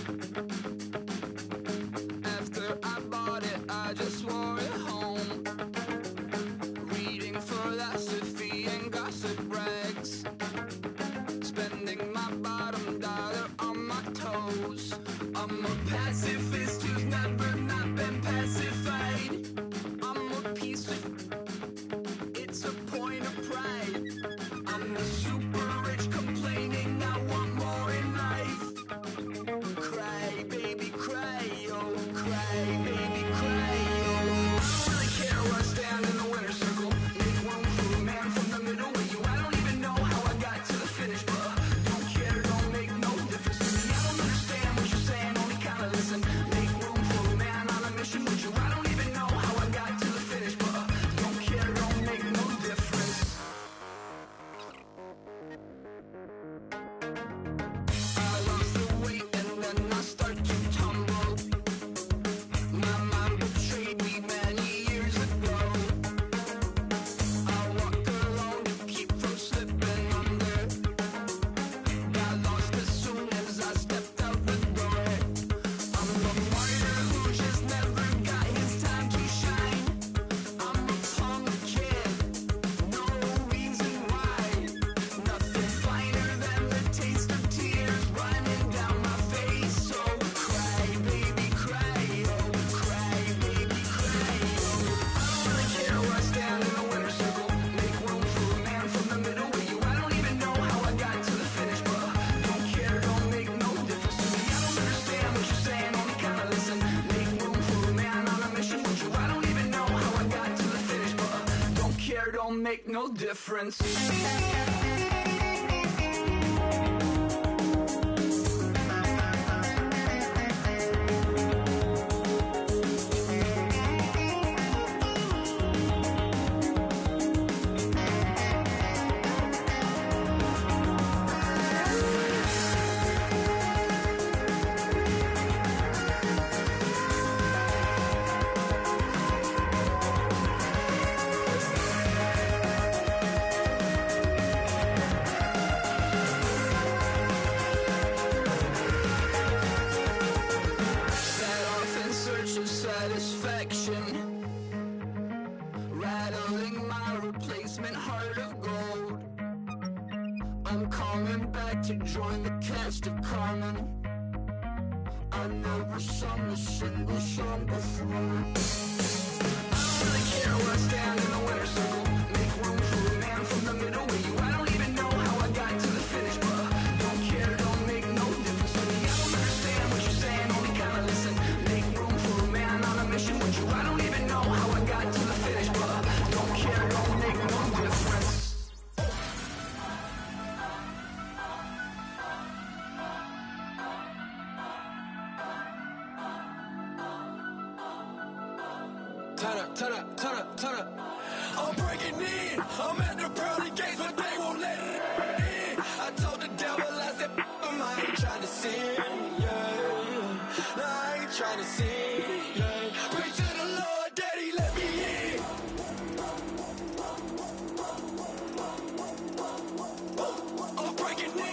Speaker 8: After I bought it, I just wore it home. Reading philosophy and gossip rags. Spending my bottom dollar on my toes. I'm a pacifist who's never not been pacified. I'm a piece of... It's a point of pride. I'm the super rich complaining I want more in life. Cry, baby, cry, oh, cry, baby, cry, oh. I don't really care where I stand in the winner's circle. Make room for a man from the middle with you. I don't even know how I got to the finish, but don't care, don't make no difference to me. I don't understand what you're saying, only kinda listen. Make room for a man on a mission with you. I don't even know how I got to the finish, but don't care, don't make no difference. I lost the weight and then I start to tumble. My mind betrayed me many years ago. I walked alone to keep from slipping under. Got lost as soon as I stepped out the door. I'm a martyr who just never got his time to shine. I'm a punk kid, no reason why. Nothing finer than the taste of tears running down my face. So cry, baby, cry, oh, cry, baby, cry, oh. I don't really care where I stand in the winner's circle. Make room for a man from the middle with you. I don't even know how I got to the finish, but don't care, don't make no difference to me. I don't understand what you're saying, only kinda listen. Make room for a man on a mission with you. I don't even know how I got to the finish, but don't care, don't make no difference. Set off in search of satisfaction, rattling my replacement heart of gold. I'm coming back to join the cast of Carmen. I never sung a single song before. I don't really care where I stand in the winner's circle. Make room for a man from the middle with you. I don't even know how I got to the finish, but don't care, don't make no difference to me. I don't understand what you're saying, only kinda listen. Make room for a man on a mission with you. I don't even know how I got to the finish, but don't care, don't make no difference. Turn up, turn up, turn up, turn up. I'm breaking in. I'm at the pearly gates, but they won't let it in. I told the devil, I said, I ain't trying to sin, yeah. No, I ain't trying to sin, yeah. Pray to the Lord, Daddy, let me in. I'm breaking in.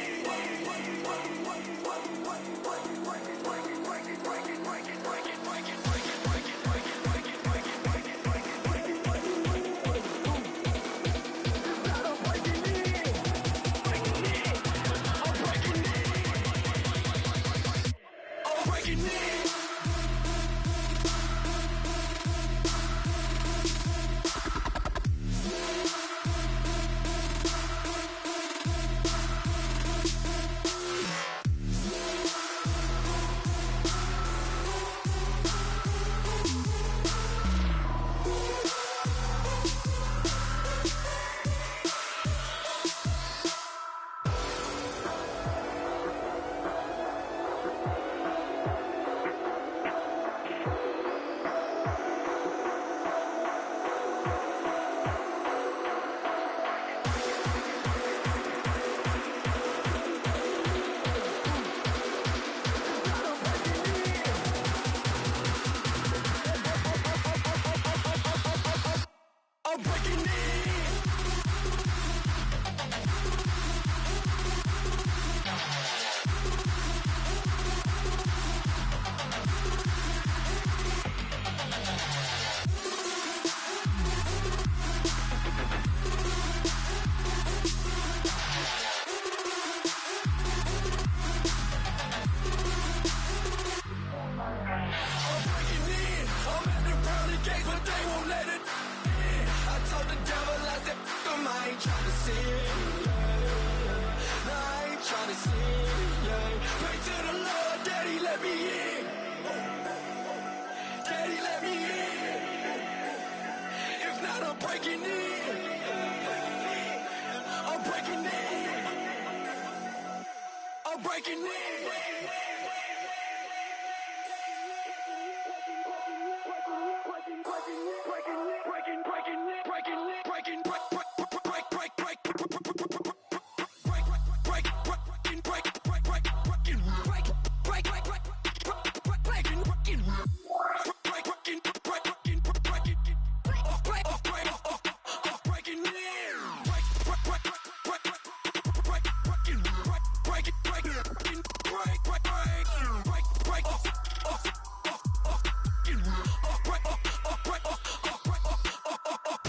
Speaker 8: let me in. Daddy, let me in. If not, I'm breaking in. I'm breaking in. I'm breaking in.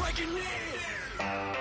Speaker 8: Breaking in.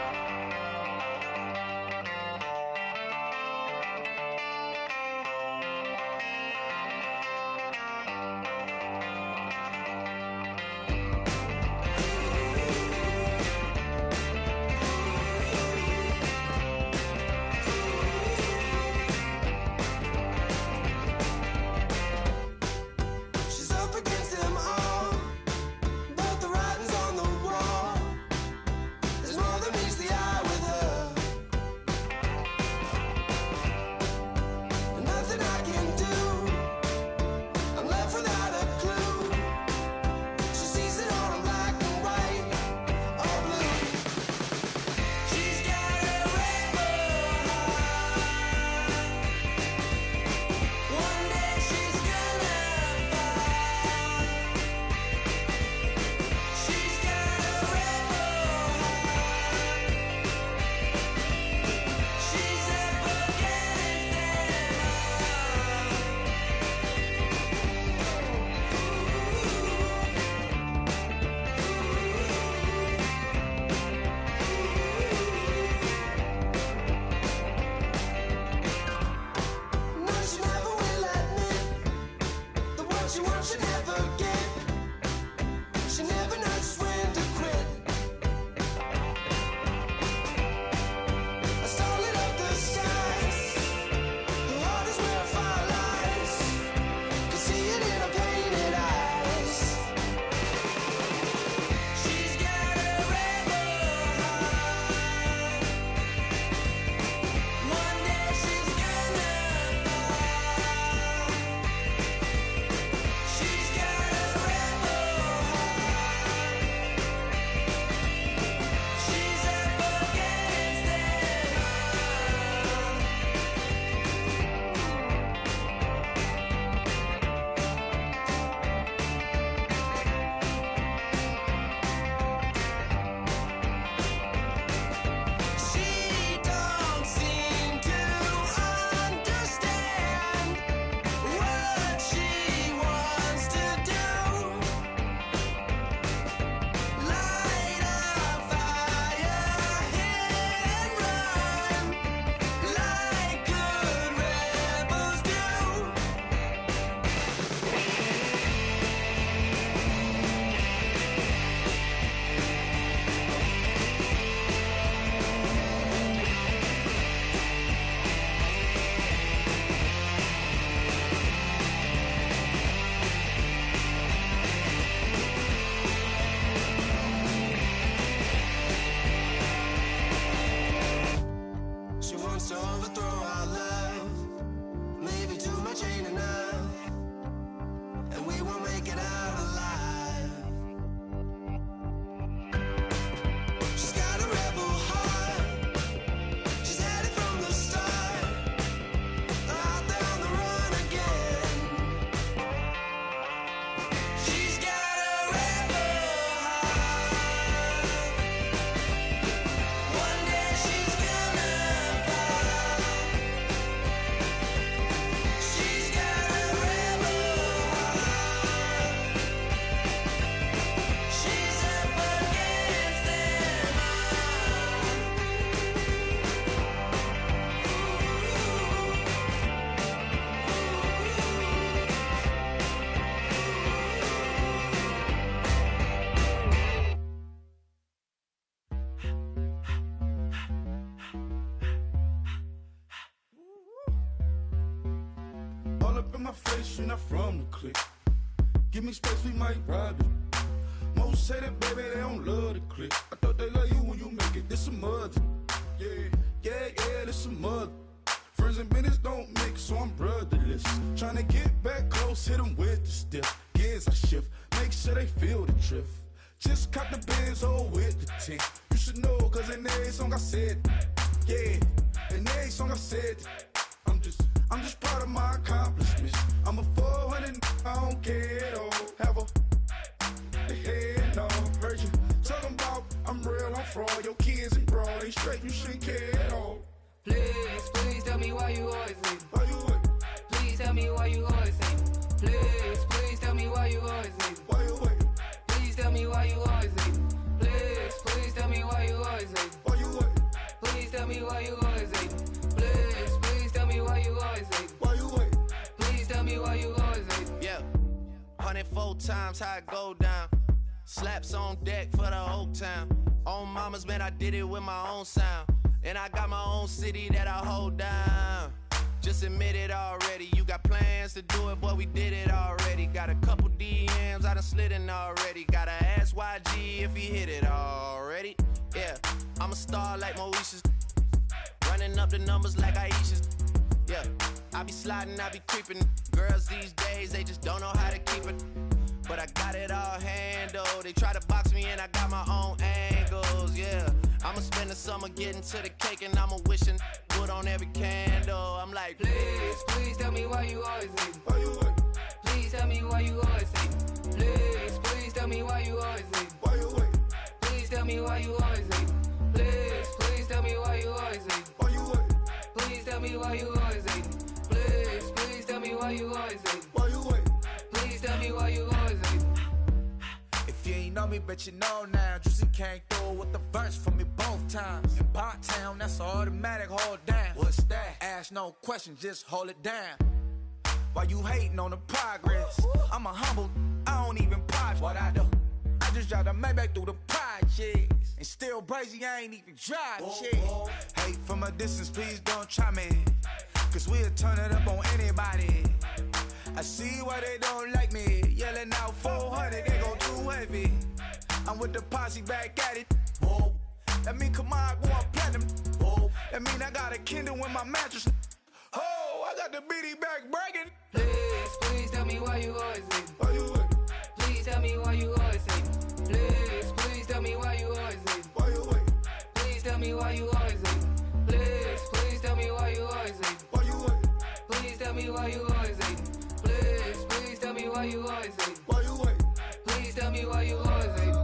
Speaker 9: my face, you're not from the clique. Give me space, we might ride it. Most say that, baby, they don't love the clique. I thought they love you when you make it. This some mother. Yeah, this some mother. Friends and business don't mix, so I'm brotherless. Tryna get back close, hit them with the stiff. Gears I shift, make sure they feel the drift. Just cop the Benz, oh, with the tick. You should know, cause in every song I said, yeah, in every song I said, I'm just proud of my accomplishments. I'm a 400, I don't care at all. Have a head, no, heard you talking about I'm real, I'm fraud. Your kids and broad, they straight, you shouldn't care at all.
Speaker 10: Please tell me why you always leave.
Speaker 9: Why you wait?
Speaker 10: Please tell me why you always leave. Please tell me why you always leave.
Speaker 9: Why you wait?
Speaker 10: Please tell me why you always leave. Please tell me why you always leave.
Speaker 9: Why you wait?
Speaker 10: Please tell me why you always leave. Please tell me why you always leave.
Speaker 9: Why you wait?
Speaker 10: Please tell me why you always leave.
Speaker 11: Yeah, 104 times how it go down. Slaps on deck for the whole town. On mamas, man, I did it with my own sound. And I got my own city that I hold down. Just admit it already. You got plans to do it, boy, we did it already. Got a couple DMs, I done slid in already. Gotta ask YG if he hit it already. Yeah, I'm a star like Moesha's. Running up the numbers like Aisha's. Yeah, I be sliding, I be creeping. Girls these days, they just don't know how to keep it. But I got it all handled. They try to box me in, I got my own angles, yeah. I'ma spend the summer getting to the cake and I'ma wishing wood on every candle. I'm like,
Speaker 10: please tell me why you always leave.
Speaker 9: Why you wait?
Speaker 10: Please tell me why you always leave. Please tell me why you always leave.
Speaker 9: Why you wait?
Speaker 10: Please tell me why you always leave. Please tell me why you always leave.
Speaker 9: Why you wait?
Speaker 10: Please tell me why you always leave. Please tell me why you always leave.
Speaker 9: Why you wait?
Speaker 10: Please tell me why you always leave.
Speaker 12: If you ain't know me, bet you know now. Juicy came through with the verse for me both times. In Bot Town, that's automatic, hold down. What's that? Ask no question, just hold it down. Why you hating on the progress? I'm a humble, I don't even pause what I do. I just drive the Maybach through the projects. And still Breezy, I ain't even drive shit. Hate from a distance, please don't try me. Cause we'll turn it up on anybody. I see why they don't like me. Yelling out 400, they gon' too heavy. I'm with the posse back at it. Whoa. That mean come on, go on platinum. Whoa. That mean I got a Kindle in my mattress. Oh, I got the BD back breaking.
Speaker 10: Please tell me why you always leave.
Speaker 9: Why you wait?
Speaker 10: Please tell me why you always leave. Please tell me why you always leave.
Speaker 9: Why you wait?
Speaker 10: Please tell me why you always leave. Please tell me why you always leave.
Speaker 9: Why you wait?
Speaker 10: Please tell me why you always leave. Please tell me why you always leave.
Speaker 9: Why you wait?
Speaker 10: Please tell me why you always leave.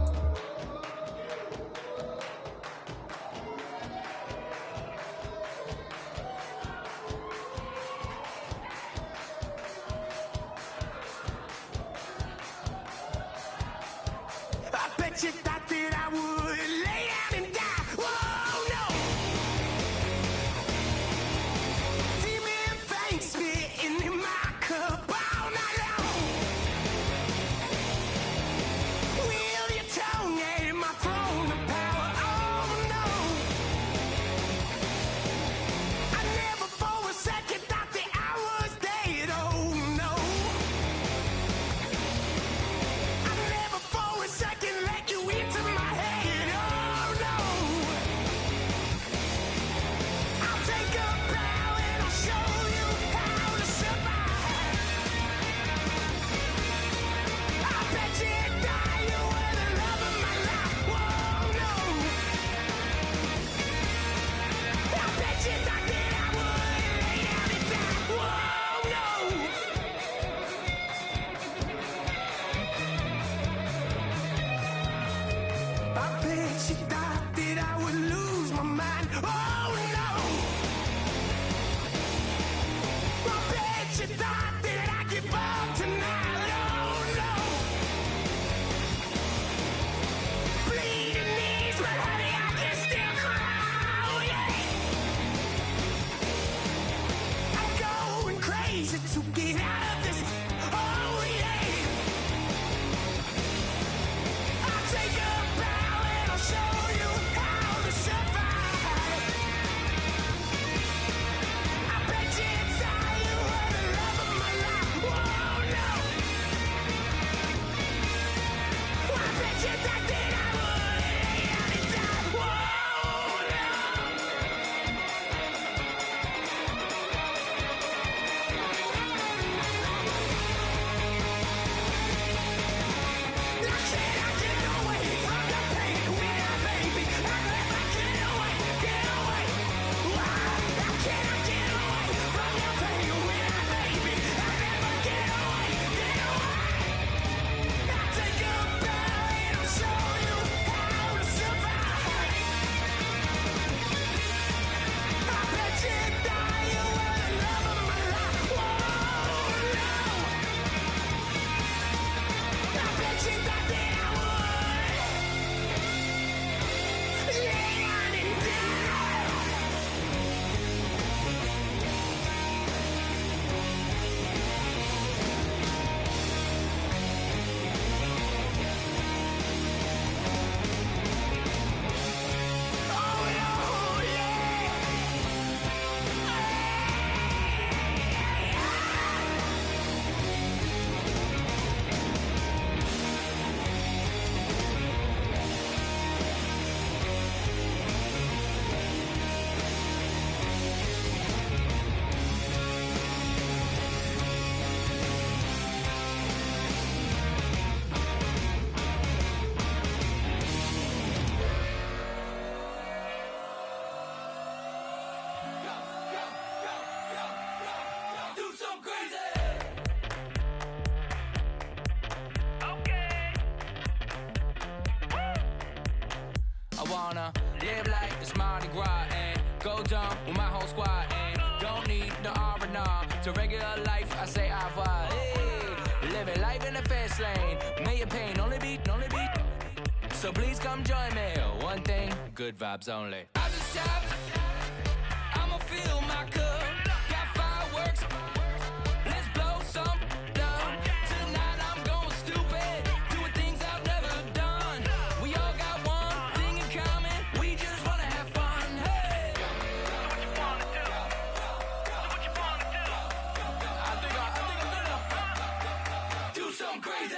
Speaker 8: I bet you thought that I would lay down and die. Whoa, no. Demon fangs spitting in my cup all night long. Will your tongue at my throne of power? Oh no. I never for a second thought that I was dead. Oh no. I never for a second let you in
Speaker 10: wanna live like it's Mardi Gras and go dumb with my whole squad and don't need no R&R. To regular life, I say au revoir. Hey, living life in the fast lane. Million pain, only beat. So please come join me. One thing, good vibes only. I just tapped. I'ma fill my cup. Got fireworks. Let's blow some down. Tonight I'm going stupid. Doing things I've never done. We all got one thing in common. We just wanna have fun. Hey. Do what you wanna do. Do what you wanna do. I think I'm gonna do something crazy.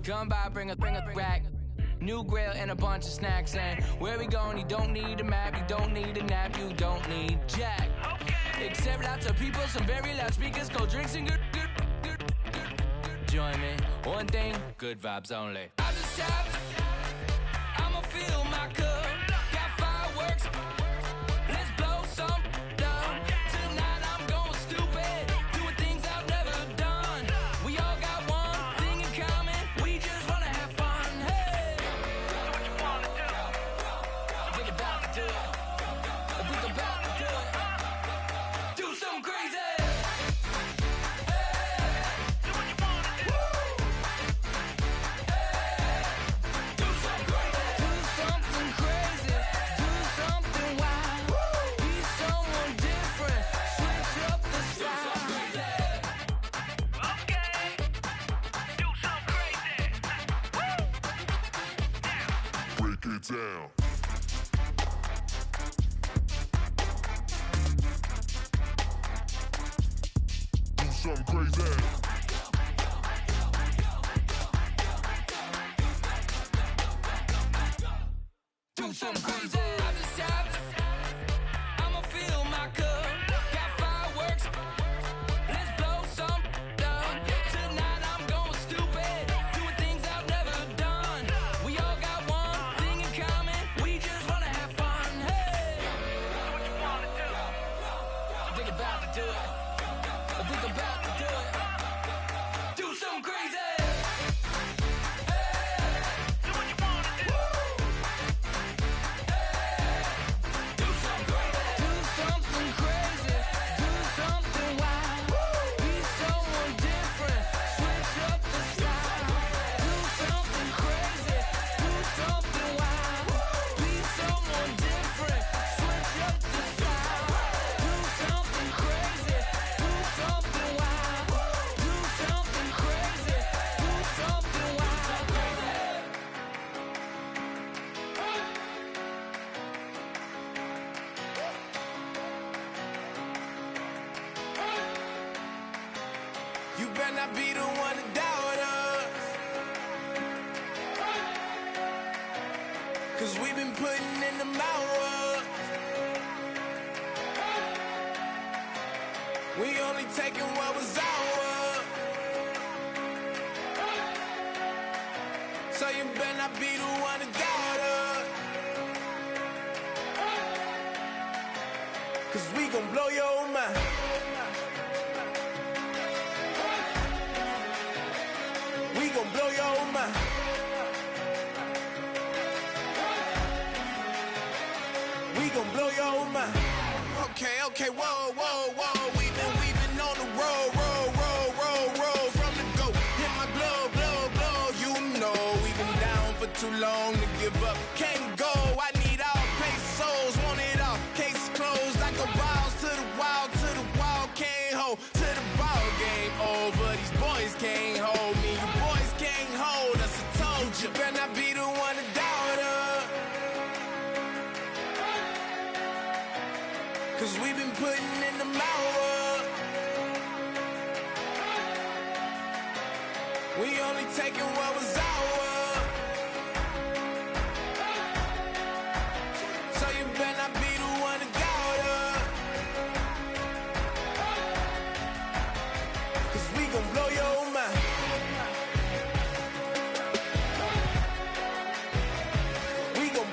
Speaker 10: Come by, bring a rack. New grill and a bunch of snacks. And where we going, you don't need a map. You don't need a nap. You don't need jack. Except lots of people, some very loud speakers, cold drinks and good. Join me. One thing, good vibes only. I just tapped. I'ma fill my cup. Got fireworks. Let's blow some down. Tonight I'm going stupid. Doing things I've never done. We all got one thing in common. We just wanna have fun. Hey. Do what you wanna do. Think about to do it. Think about to do it. Do something crazy.
Speaker 13: Down. Do something crazy.
Speaker 10: Do something crazy. I just tapped. I'ma fill my cup. Got fireworks. Let's blow some down. Tonight I'm going stupid. Doing things I've never done. We all got one thing in common. We just wanna have fun. Hey. Do what you wanna do. Think about to do it. Think about to do it. Do something crazy.
Speaker 11: You better not be the one to doubt us. 'Cause we've been putting in the hours. We only taking what was ours. So you better not be the one to doubt us. 'Cause we gon' blow your mind. We gon' blow your mind. We gon' blow your mind. Okay, whoa. We've been on the road. From the go, hit my blow. You know we've been down for too long to give up. Can't go, I need all pesos, want it all. Case closed, like a wild to the wild, can't hold. To the ball game over, these boys can't hold me. You boys can't hold us, I told you. Better not be the one to doubt us. 'Cause we've been putting in the hours. We only taking what was ours. So you better not be the one to doubt us. 'Cause we gon' blow your mind. We gon'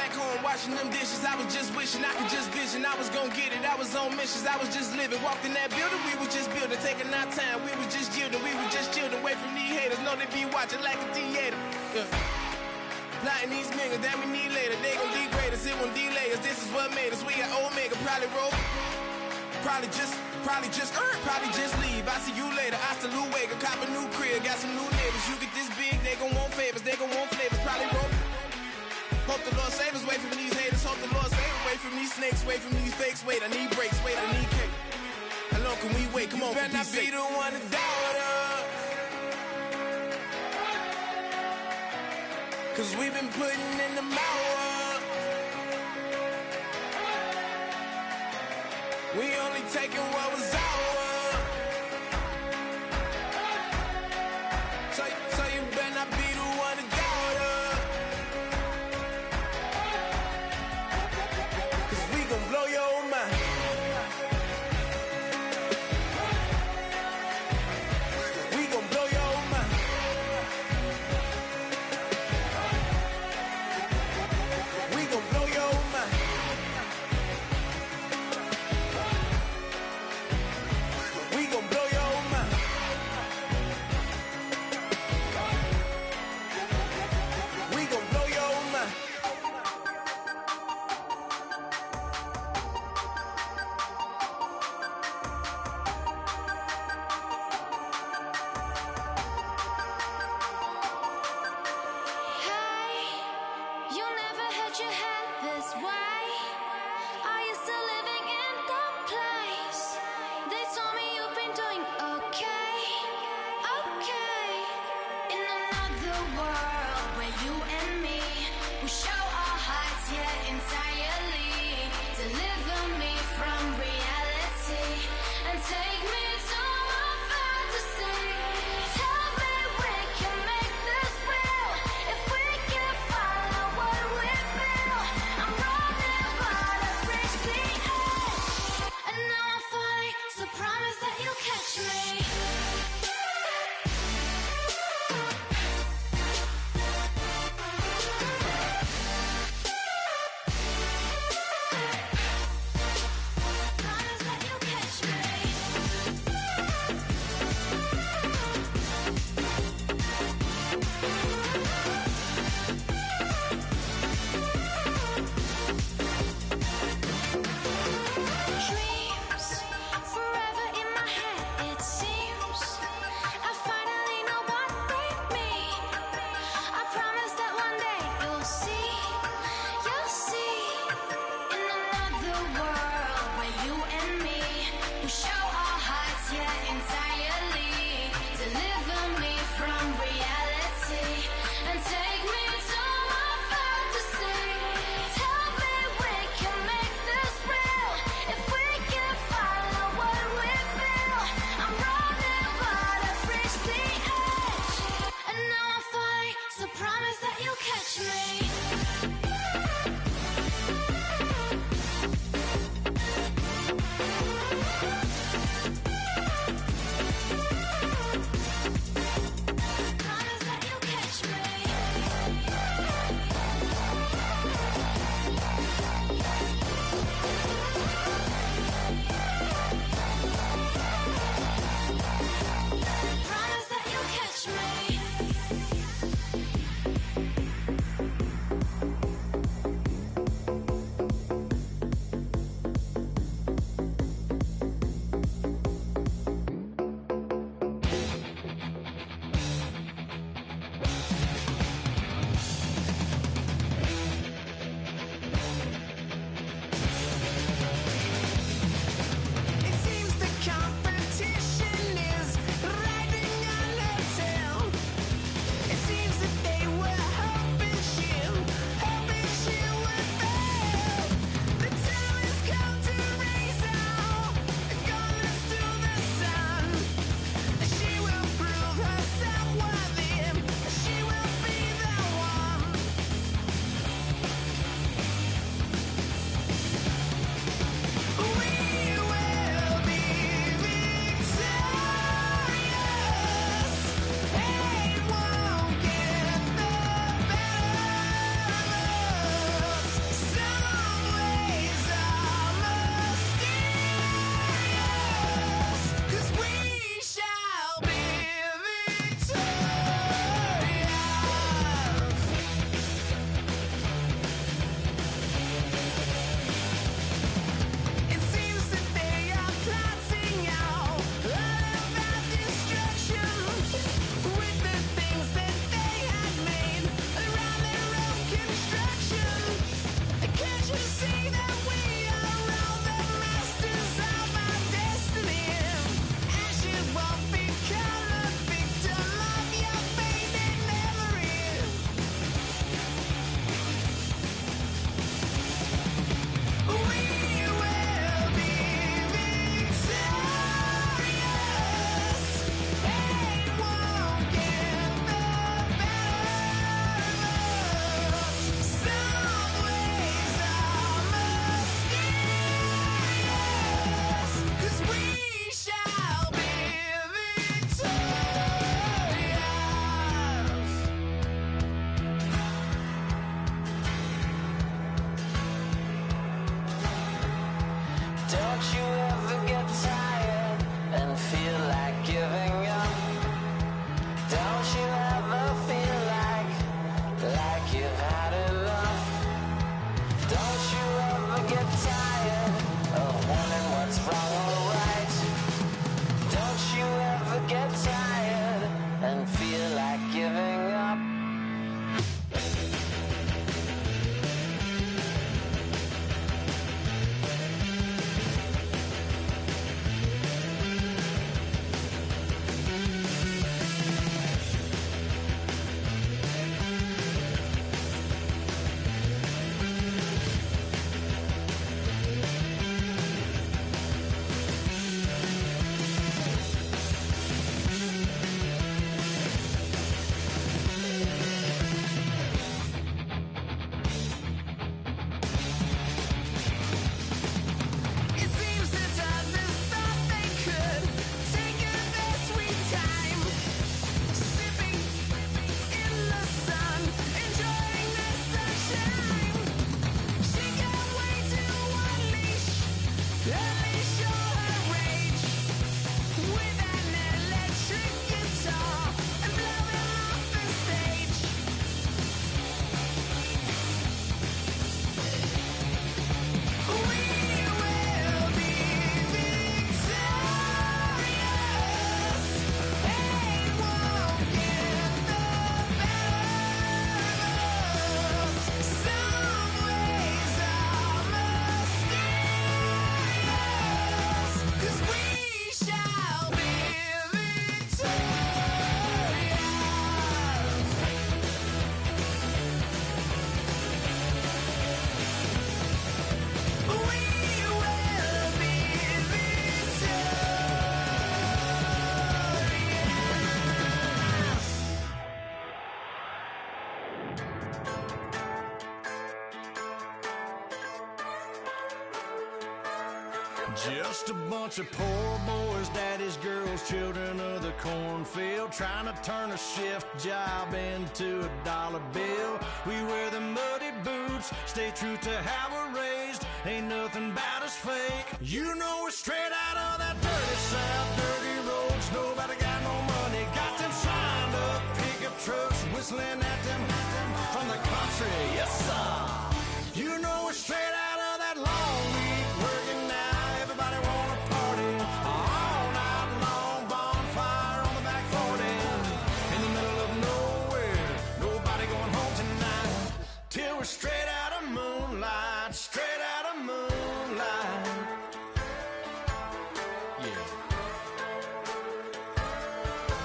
Speaker 14: back home washing them dishes. I was just wishing I could just vision. I was gonna get it, I was on missions. I was just living. Walked in that building, we was just building. Taking our time, we was just yielding. We was just chilling away from these haters. Know they be watching like a theater. Yeah. Plotting these niggas that we need later. They gon' degrade us, it won't delay us. This is what made us. We got Omega, probably roll. Probably just leave. I see you later. I salute Wega, cop a new crib, got some new neighbors. You get this big, they gon' want favors, they gon' want flavors. Probably roll. Hope the Lord save us, wait from these haters. Hope the Lord save us, wait from these snakes, wait from these fakes. Wait, I need breaks, wait, I need cake. How long can we wait? Come on, better not be the one to doubt us. Cause we've been putting in the hours. We only taking what was ours. So you better not be the one to doubt us. Cause we gon' blow your mind. We gon' blow your mind. We gon' blow your mind. We gon' blow your mind. We gon' blow your mind.
Speaker 15: Hey, you never had your head this way. Are you still living in that place? They told me you've been doing okay, okay. In another world where you and me, we show our hearts, yeah, entirely. Deliver me from reality and take me to my fantasy. Tell me we can make this real if we can follow what we feel. I'm running but I reach the edge, and now I'm falling, so promise that you'll catch me. Promise that you'll catch me.
Speaker 8: Just a bunch of poor boys, daddy's girls, children of the cornfield, trying to turn a shift job into a dollar bill. We wear the muddy boots, stay true to how we're raised. Ain't nothing about us fake. You know we're straight out of that dirty South, dirty roads. Nobody got no money, got them signed up pickup trucks, whistling at them from the country. Yes, sir. You know we're straight out of that long week working now. Everybody wanna party all night long, bonfire on the back 40 in the middle of nowhere. Nobody going home tonight till we're straight out of moonlight, straight out of moonlight. Yeah.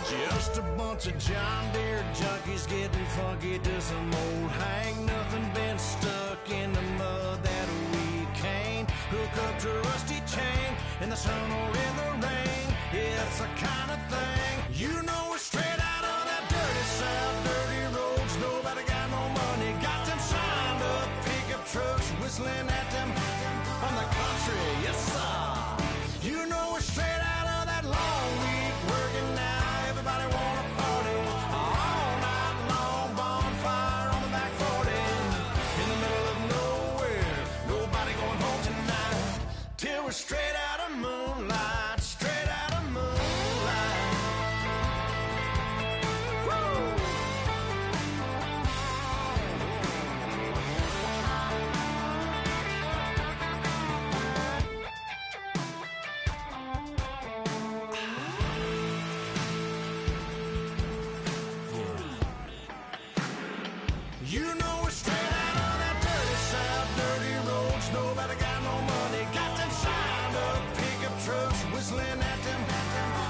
Speaker 8: Just a bunch of John Deere junkies getting funky to some old hang. Nothing been stuck in the mud that we can't hook up to a rusty chain in the sun or in the rain. Yeah, it's the kind of thing. You know we're straight out of that dirty South, dirty roads. Nobody got no money, got them signed up pickup trucks, whistling at them from the country. Yes, sir. You know we're straight out of that long week working now. Everybody wanna party all night long, bonfire on the back 40 in the middle of nowhere. Nobody going home tonight till we're straight out of moonlight, straight out of moonlight. Woo! You know we're straight out of that dirty South, dirty roads. Nobody got no money, got them signed up pickup trucks, whistling at them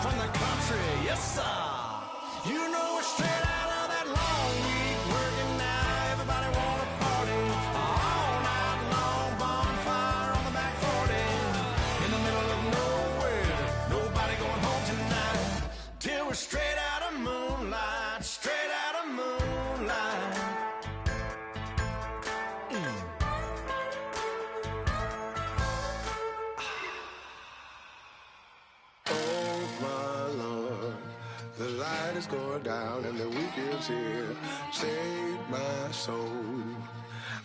Speaker 8: from the country. Yes, sir. You know we're straight out of that long week working now. Everybody wanna party all night long, bonfire on the back 40 in the middle of nowhere. Nobody going home tonight till we're straight out of moonlight, straight out of moonlight.
Speaker 16: The light is going down and the week is here. Save my soul.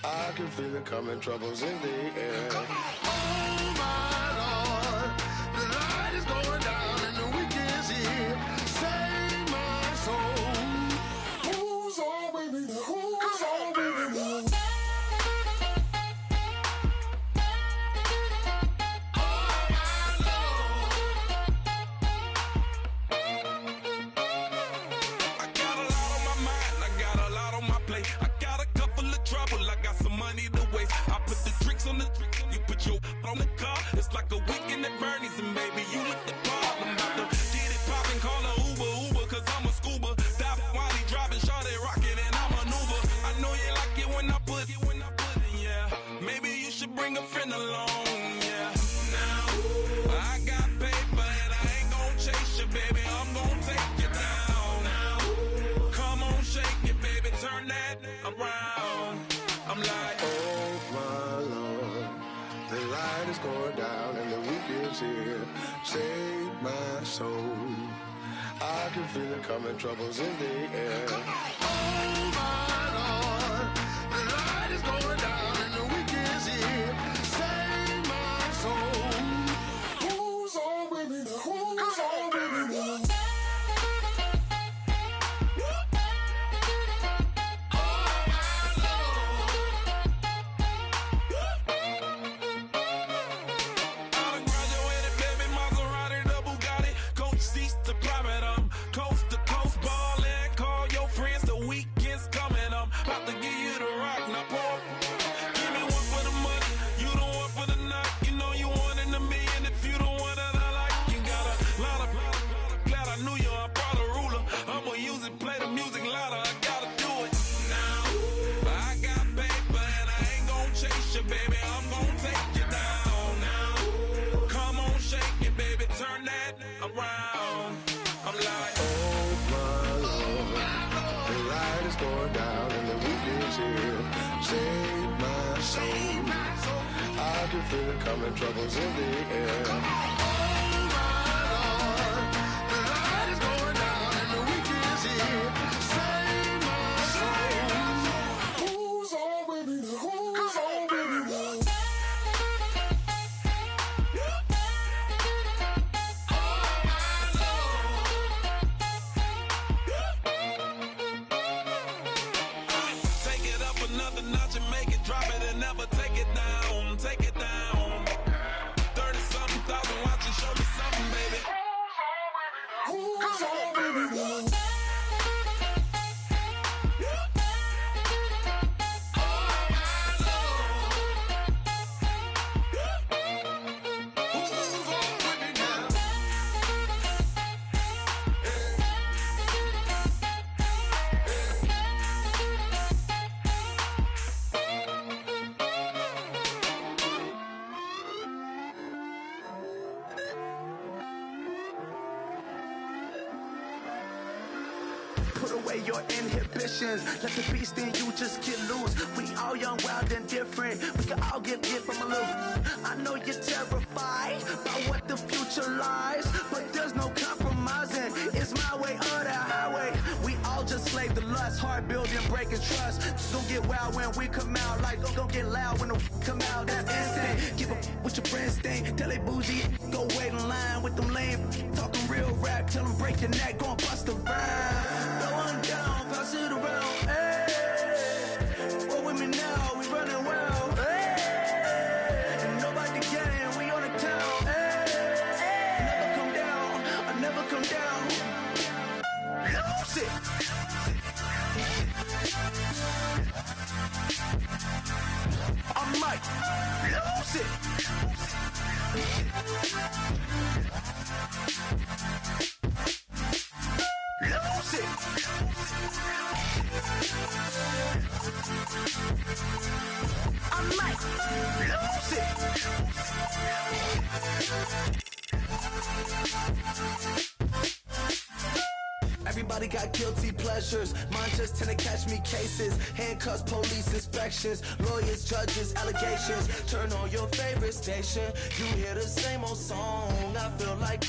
Speaker 16: I can feel it coming, troubles in the air. Oh my Lord, the light is going down and the week is here. Save my soul. Who's on with me now? Who's on with me now?
Speaker 17: On the car, it's like a weekend at Bernie's, and baby, you look the part. I'm about to get it poppin', call a Uber, cause I'm a scuba. Dive while he driving, shawty rockin', and I maneuver. I know you like it when I put it, yeah. Maybe you should bring a friend along, yeah. Now, I got paper, and I ain't gon' chase you, baby, I'm gon' take you down. Now, come on, shake it, baby, turn that around. I'm like,
Speaker 16: oh my Lord, the light is going down and the week is here. Save my soul. I can feel it coming, troubles in the air. Oh my Lord, the light is going down and the week is here. Save my soul. Who's on with me now? Who's on with me now? can feel it coming, troubles in the air.
Speaker 8: Put away your inhibitions. Let the beast in you just get loose. We all young, wild, and different. We can all get lit from a little. I know you're terrified by what the future lies, but there's no compromising. It's my way or the highway. We all just slave the lust, hard building, breaking trust. Don't get wild when we come out. Like don't get loud when the come out. That's instant. Give up with your friends thing. Tell they bougie, go wait in line with them lame. Talking real rap, tell them break your neck, go and bust a rhyme. Going down, pass it around, hey. Roll with me now, we running wild, hey. And nobody getting, we on the town, hey. Never come down, I never come down. Lose it. I might lose it. Lose it. I might lose it. Everybody got guilty pleasures. Mine just tend to catch me cases. Handcuffs, police inspections, lawyers, judges, allegations. Turn on your favorite station. You hear the same old song. I feel like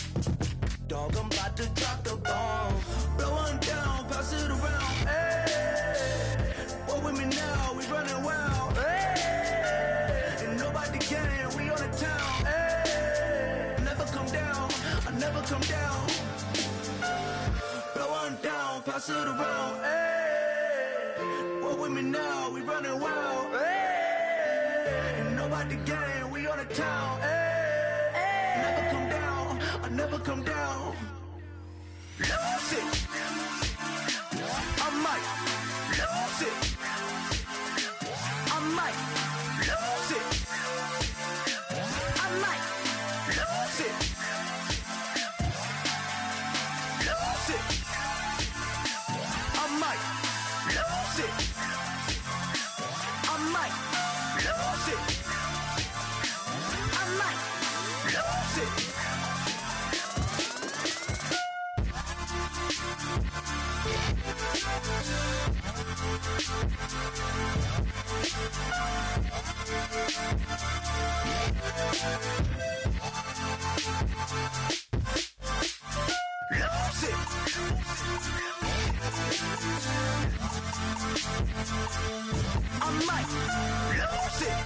Speaker 8: dog, I'm about to drop the bomb. Blow one down, pass it around, hey. Roll with me now, we running wild, hey. And nobody getting, we on the town, hey. Never come down, I never come down. Blow one down, pass it around, hey. Roll with me now, we running wild, hey. And nobody getting, we on the town, hey. Never come down, I never come down. Lose it. I might lose it. I might lose it. I might lose it. Lose it. I might lose it. I might lose it. I might lose it. Lose it. I might lose it.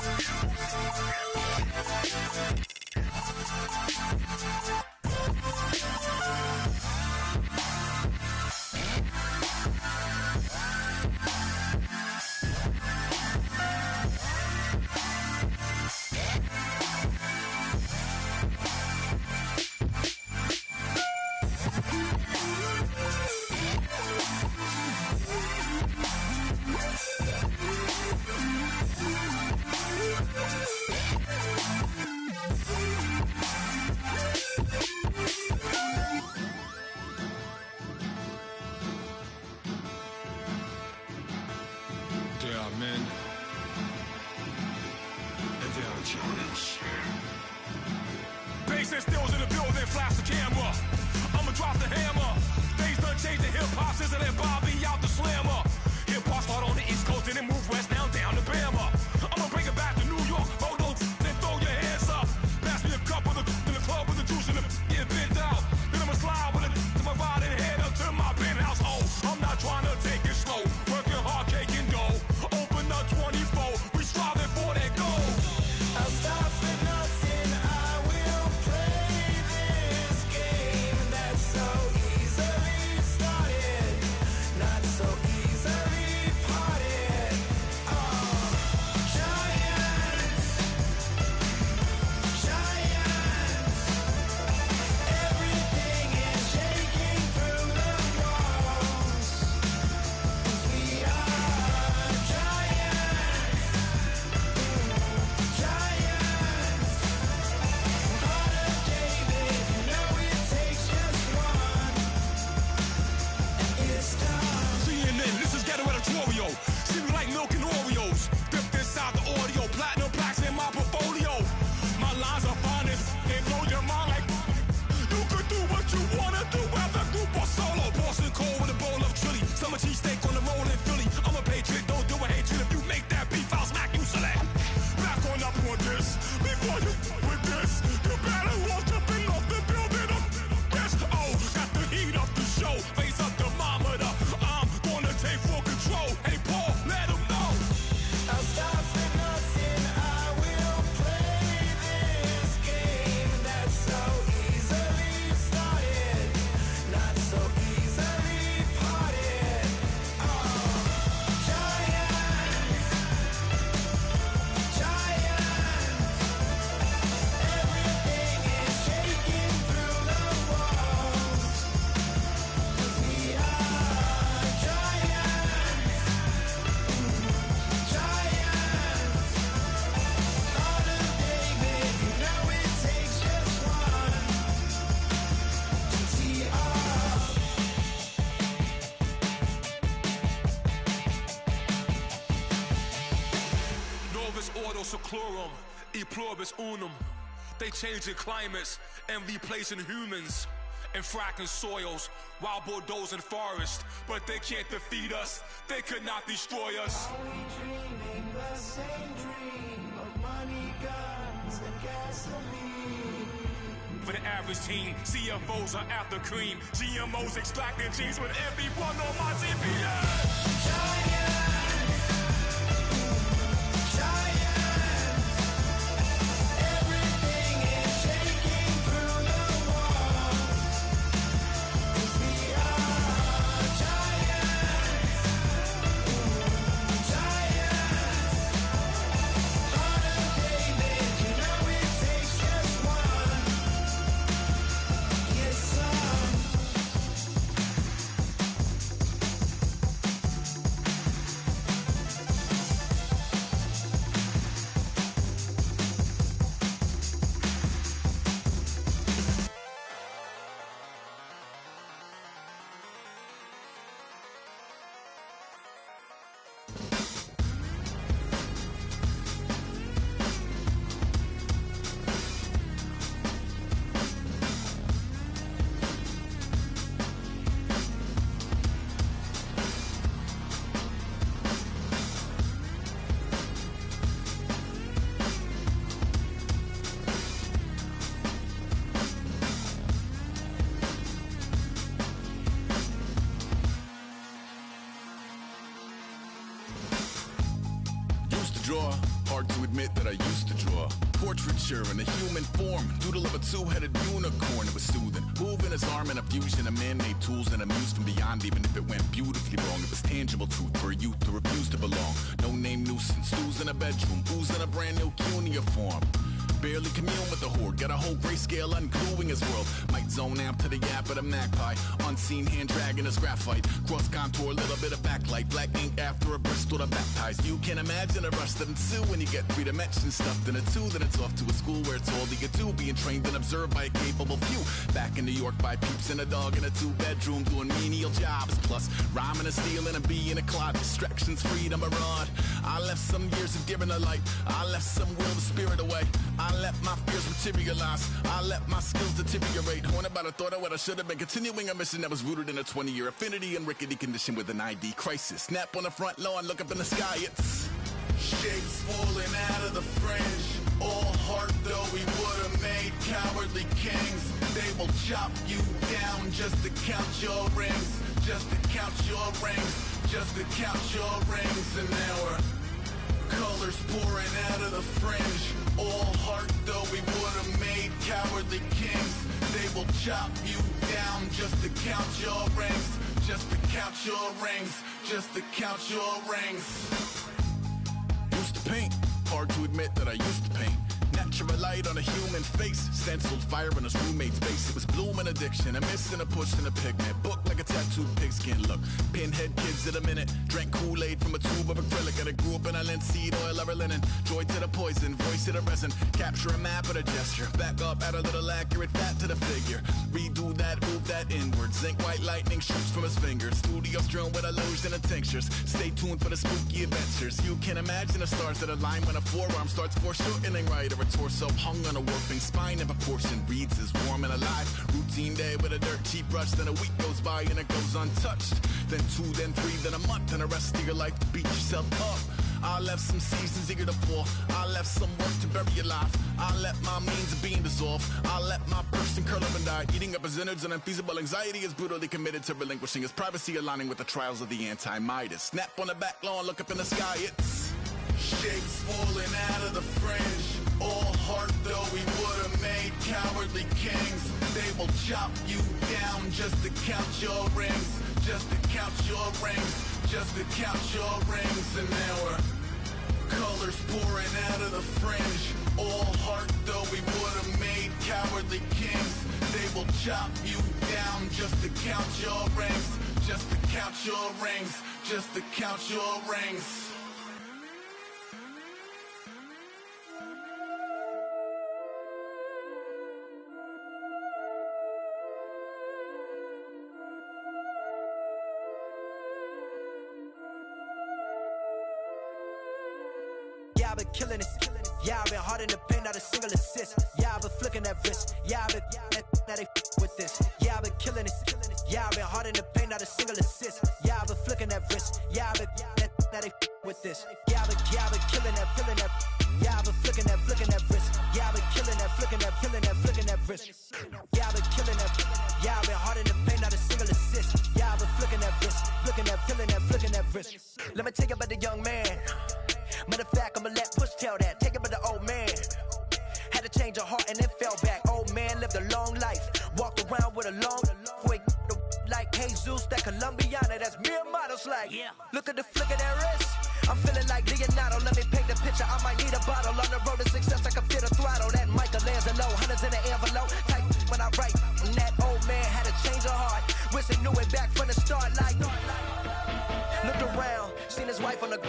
Speaker 18: There are men, and there are giants.
Speaker 17: Bass and stills in the building, flash the camera. I'ma drop the hammer. Things done changed in hip-hop since I let Bobby out the slammer. Hip-hop start on the East Coast and then move west down to Bama. I'ma bring it back to New York. Hold those, then throw your
Speaker 18: chlorum, e pluribus unum. They changing climates and replacing humans and fracking soils while bulldozing forests. But they can't defeat us, they could not destroy us.
Speaker 8: Are we dreaming the same dream of money, guns, and gasoline?
Speaker 18: For the average teen, CFOs are after cream. GMOs extracting genes with everyone on my TV.
Speaker 8: Everything is shaking through the walls. 'Cause we are giants. Giants. Harder, David, you know it takes just one. Get some.
Speaker 19: Used to draw, hard to admit that I used to draw. Portraiture in a human form, doodle of a two-headed unicorn. It was soothing, moving his arm in a fusion of man-made tools and amused from beyond. Even if it went beautifully wrong, it was tangible truth for a youth to refuse to belong. No name nuisance, stews in a bedroom, oozing a brand new cuneiform. Barely commune with the horde, got a whole grayscale ungluing his world. Might zone out to the yap of the magpie, unseen hand dragging his graphite. Cross contour, little bit of backlight, black ink after a Bristol to baptize. You can imagine a rush that ensue when you get 3 dimensions stuffed in a 2. Then it's off to a school where it's all that you do, being trained and observed by a capable few. Back in New York by peeps and a dog in a 2-bedroom doing menial jobs. Plus rhyming and stealing, a bee in a clod, distractions, freedom, a rod. I left some years of giving a light, I left some will, the spirit away. I let my fears materialize, I let my skills deteriorate. Haunted by the thought of what I should have been, continuing a mission that was rooted in a 20-year affinity and rickety condition with an ID crisis. Snap on the front lawn, look up in the sky, it's
Speaker 9: Shapes falling out of the fringe. All heart though we would've made cowardly kings. They will chop you down just to count your rings. Just to count your rings. Just to count your rings. And now we're colors pouring out of the fringe. All heart though we would've made cowardly kings. They will chop you down just to count your rings. Just to count your rings. Just to count your rings.
Speaker 19: used to paint. Hard to admit that I used to paint. Natural light on a human face, stenciled fire in his roommate's face. It was blooming addiction, a miss and a push and a pigment. Book like a tattooed pigskin look. Pinhead kids in a minute. Drank Kool-Aid from a tube of acrylic. And I grew up in a linseed oil of linen. Joy to the poison, voice to the resin. Capture a map of a gesture. Back up, add a little accurate fat to the figure. Redo that, move that inward. Zinc white lightning shoots from his fingers. Studio strewn with illusion and tinctures. Stay tuned for the spooky adventures. You can imagine the stars that align when a forearm starts foreshortening right, or a torso hung on a warping spine in proportion. Reads as warm and alive. Routine day with a dirt cheap brush. Then a week goes by and it goes untouched. Then 2, then 3, then a month, and the rest of your life to beat yourself up. I left some seasons eager to fall. I left some work to bury your life. I let my means of being dissolve. I let my person curl up and die. Eating up his innards and unfeasible anxiety is brutally committed to relinquishing his privacy, aligning with the trials of the anti-Midas. Snap on the back lawn, look up in the sky, it's
Speaker 9: shapes falling out of the fringe. All heart though we would've made cowardly kings. They will chop you down just to count your rings. Just to count your rings. Just to count your rings. And now we're colors pouring out of the fringe. All heart though we would've made cowardly kings. They will chop you down just to count your rings. Just to count your rings. Just to count your rings.
Speaker 20: I've been killing it. hard in the paint, not a single assist. Yeah, I've been flicking that wrist. Yeah, I've been now they with this. Yeah, I've been killing it. Yeah, I've been hard in the paint, not a single assist. Yeah, I've been flicking that wrist. Yeah, I've been now they with this. Yeah, I've been killing that. Yeah, I've been flicking that wrist. Yeah, I've been killing that, flicking that wrist. Yeah, I've been killing that. Yeah, I've been hard in the paint, not a single assist. Yeah, I've been flicking that wrist, flicking that wrist. Let me tell you about the young man. Matter of fact, I'ma let Push tell that. Take it about the old man. Had to change her heart and then fell back. Old man lived a long life. Walked around with a long way. Like Jesus, that Colombiana, that's mere models like. Look at the flick of that wrist. I'm feeling like Leonardo. Let me paint the picture. I might need a bottle. On the road to success, I can feel the throttle. That Michelangelo, hundreds in the envelope. Type when I write. And that old man had to change her heart. Wish he knew it back from the start. Like, looked around, seen his wife on the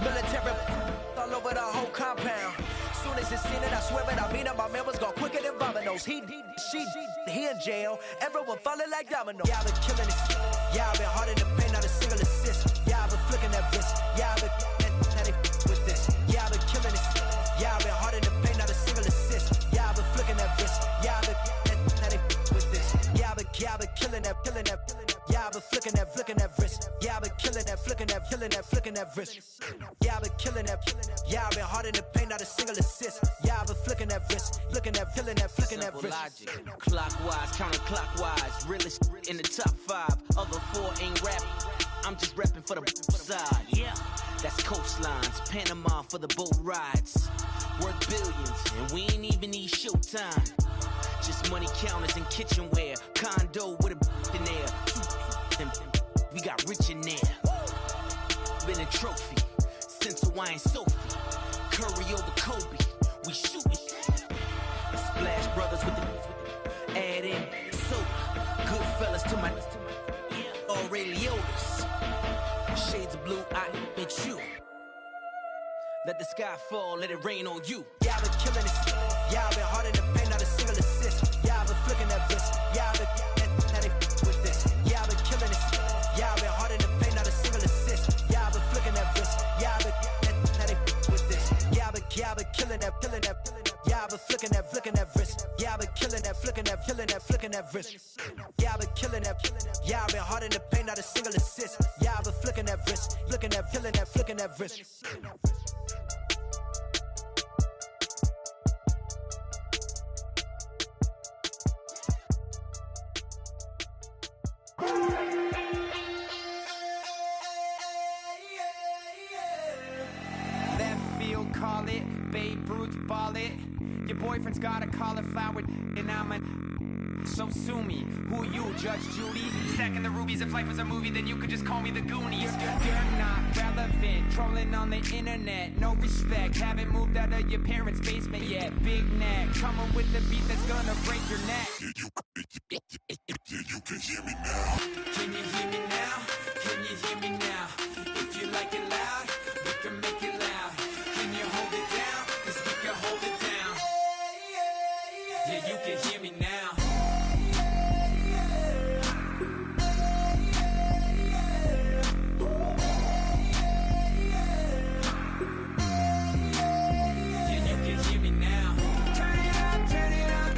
Speaker 20: military all over the whole compound. Soon as he seen it, I swear it, I mean it, my man was gone quicker than Domino's. He in jail, everyone falling like dominoes. Yeah, I've been killing it. Yeah, I've been hard in the paint, not a single assist. Yeah, I've been flicking that wrist. Yeah, I've been now they with this. Yeah, I've been killing it. Yeah, I've been hard in the paint, not a single assist. Yeah, I've been flicking that wrist. Yeah, I've been now they with this. Yeah, I've been killing that. Yeah, I've been flicking that wrist. Yeah, I've been killing that, flicking that wrist. Yeah, I've been killing that. Yeah, I've been hard in the paint, not a single assist. Yeah, I've been flicking that wrist, flicking that wrist.
Speaker 21: Logic, clockwise, counterclockwise. Realest in the top 5. Other 4 ain't rapping. I'm just rapping for the side. Yeah, that's coastlines, Panama for the boat rides. Worth billions, and we ain't even need showtime. Just money counters and kitchenware. Condo with a in there. We got rich in there. Been a trophy since Hawaiian Sophie. Curry over Kobe. We shooting. Splash Brothers with the add in soda. Good fellas to my Aureliotis. Shades of blue, I admit you. Let the sky fall, let it rain on you.
Speaker 20: Yeah, I've been killing it. Yeah, I've been hard in the paint, not a single assist. Yeah, I've been flicking that wrist. Yeah, I've been now they with this. Yeah, I've been killing it. Yeah, I've been hard in the paint, not a single assist. Yeah, I've been flicking that wrist. Yeah, I've been now they with this. Yeah, I've been killing that. Yeah, I've been flicking that wrist. Yeah, I've been killing that, flicking that wrist. Yeah, I've been killing that. Yeah, I've been hard in the paint, not a single assist. Yeah, I've been flicking that wrist, flicking that wrist.
Speaker 10: Left field, call it. Babe Ruth, ball it. Your boyfriend's got a cauliflower, and I'm a. So sue me. Who you, Judge Judy? Stacking the rubies. If life was a movie, then you could just call me the Goonies. You're not relevant. Trolling on the internet. No respect. Haven't moved out of your parents' basement yet. Big neck. Coming with the beat that's gonna break your neck.
Speaker 13: You can hear me now.
Speaker 10: Can you hear me now? Can you hear me now? If you like it loud, we can make it loud. Can you hold it down? 'Cause we can hold it down. Yeah, you can hear me now. Yeah, you can hear me now. Turn it up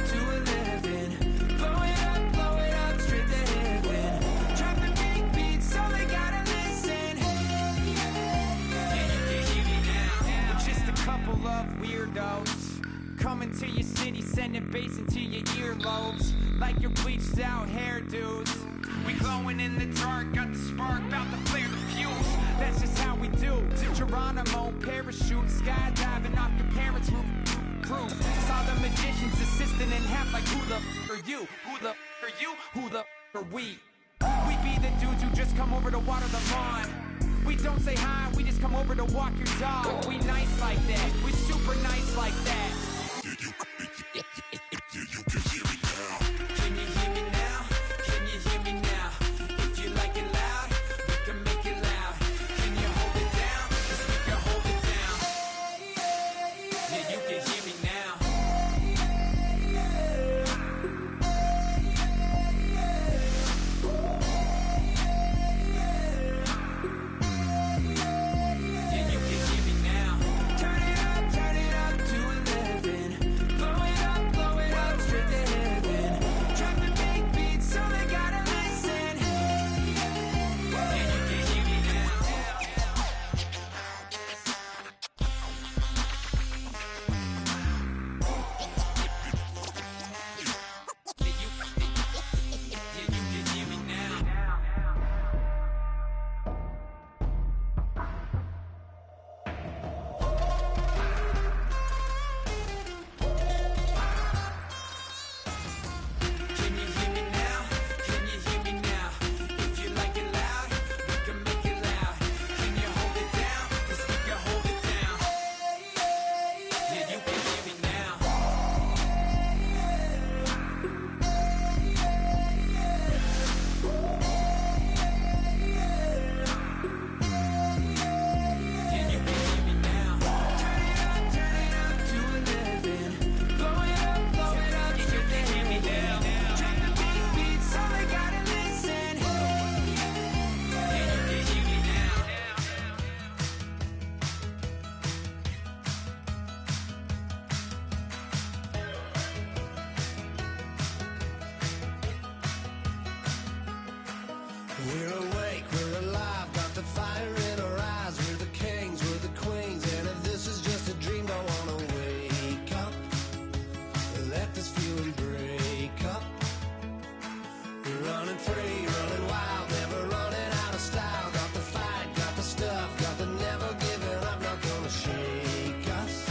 Speaker 10: to 11. Blow it up, straight to heaven. Dropping big beats, so they gotta listen. Yeah, you can hear me now. We're just a couple of weirdos coming to your city, sending bass into your earlobes like your bleached out hairdos. We glowing in the dark, got the spark, about to flare the fuse. That's just how we do. Geronimo, parachute, skydiving off your parents' roof. Saw the magician's assistant in half like who the are you? Who the are you? Who the are we? We be the dudes who just come over to water the lawn. We don't say hi, we just come over to walk your dog. We nice like that, we super nice like that.
Speaker 13: You can hear me now.
Speaker 10: Can you hear me now? Can you hear me now? If you like it loud, we can make it loud. Can you hold it down? 'Cause we can hold it down. Yeah, you can hear me now. Yeah, you can hear me now. Turn it up Yeah, you can hear me now.
Speaker 8: We're awake, we're alive, got the fire in our eyes. We're the kings, we're the queens, and if this is just a dream, don't wanna wake up and let this feeling break up. We're running free, running wild, never running out of style. Got the fight, got the stuff, got the never giving up. Not gonna shake us,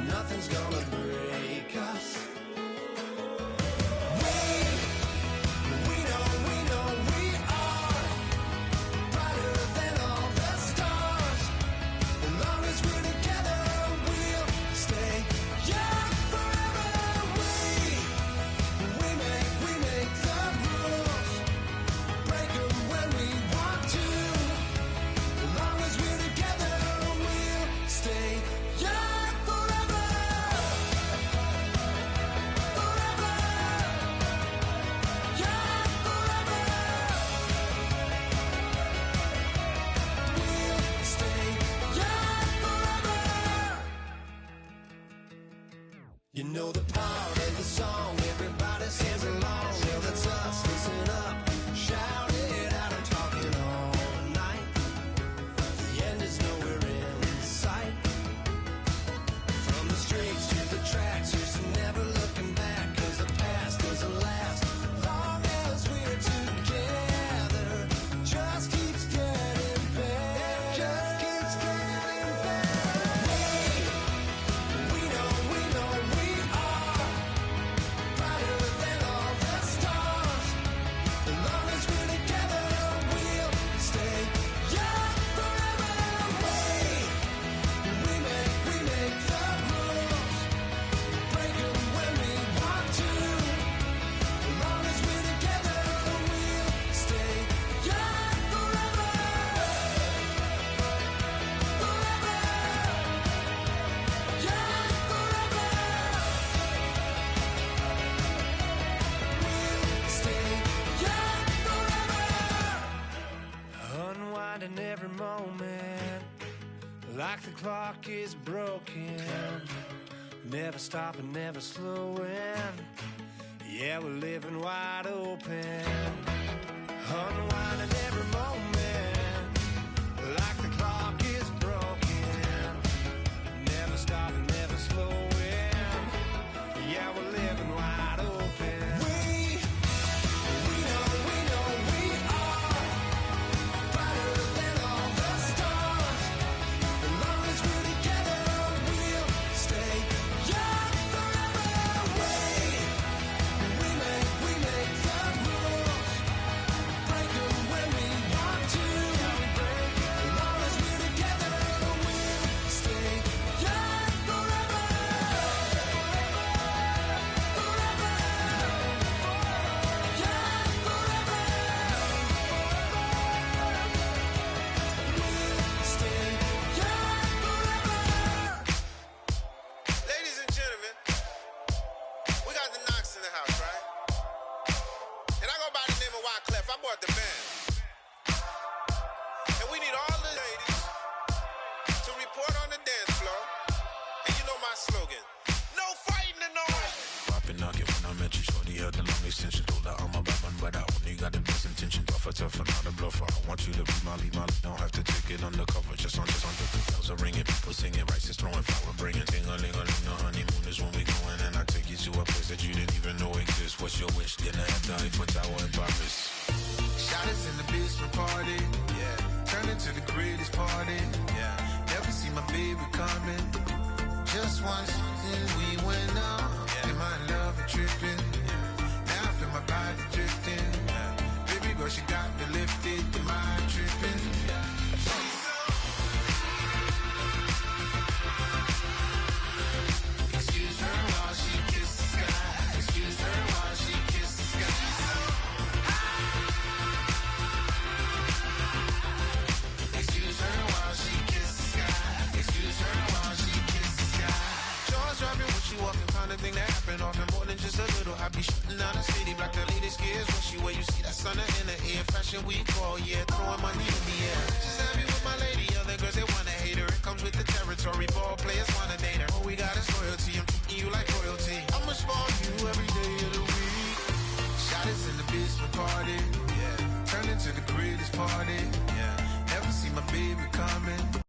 Speaker 8: nothing's gonna break us. You know the part of the song, everybody sings along. Well, that's us, listen up, shout it out and talking all night. The end is nowhere in sight. From the streets to the tracks, here's to never looking back. Cause the past doesn't last, long as we're together. Just keeps getting better, just keeps getting better. We know we are brighter than all the stars. As long as we're together, we'll stay young forever. We make the rules, break them when we want to. As long as we're together, we'll stay young forever. Forever. Young forever. Stay young forever. Unwinding every moment, like the clock is broken. Never stopping, never slowing. Yeah, we're living wide open. Unwinding every moment, like the clock is broken. Never stopping, never slowing. Yeah, we're living wide open. We know we are brighter than all the stars. As long as we're together, we'll stay young forever. We make the rules, break them when we want to. As long as we're together, we'll stay young forever.
Speaker 11: Ladies and gentlemen, we got the Knox in the house, right? And I go by the name of Wyclef. I bought the band. And we need all the ladies to report on the dance floor. And you know my slogan, no fighting in no
Speaker 1: Popping knock it when I met you, shorty had the long extension. Told her I'm a bad man, but I only got the best intention. Tougher, not a bluffer. I want you to be my lead, don't have to take it undercover. Just on the bells are ringing, people singing, rice is throwing, flower bringing. Ting-a-ling-a-ling, the honeymoon is when we going. And I take you to a place that you didn't even know exists. What's your wish? Dinner at the Eiffel Tower in Paris.
Speaker 12: Shot us in the basement party, yeah. Turn into the greatest party, yeah. Never see my baby coming. Just once, then we went up. Yeah. Am I in love or tripping? Yeah. Now I feel my body drifting. Yeah. Baby girl, she got me lifted. Am I tripping? Yeah.
Speaker 1: thing that happen often, more than just a little. I be shooting down the city, black the latest gears. When she where you see that sun in the air. Fashion week all year, throwing money in the air. She's happy with my lady, other girls they wanna hate her. It comes with the territory, ball players wanna date her. All we got is loyalty, I'm treating you like royalty. I'ma spoil you every day of the week. Shot is in the basement party, yeah. Turn into the greatest party, yeah. Never see my baby coming.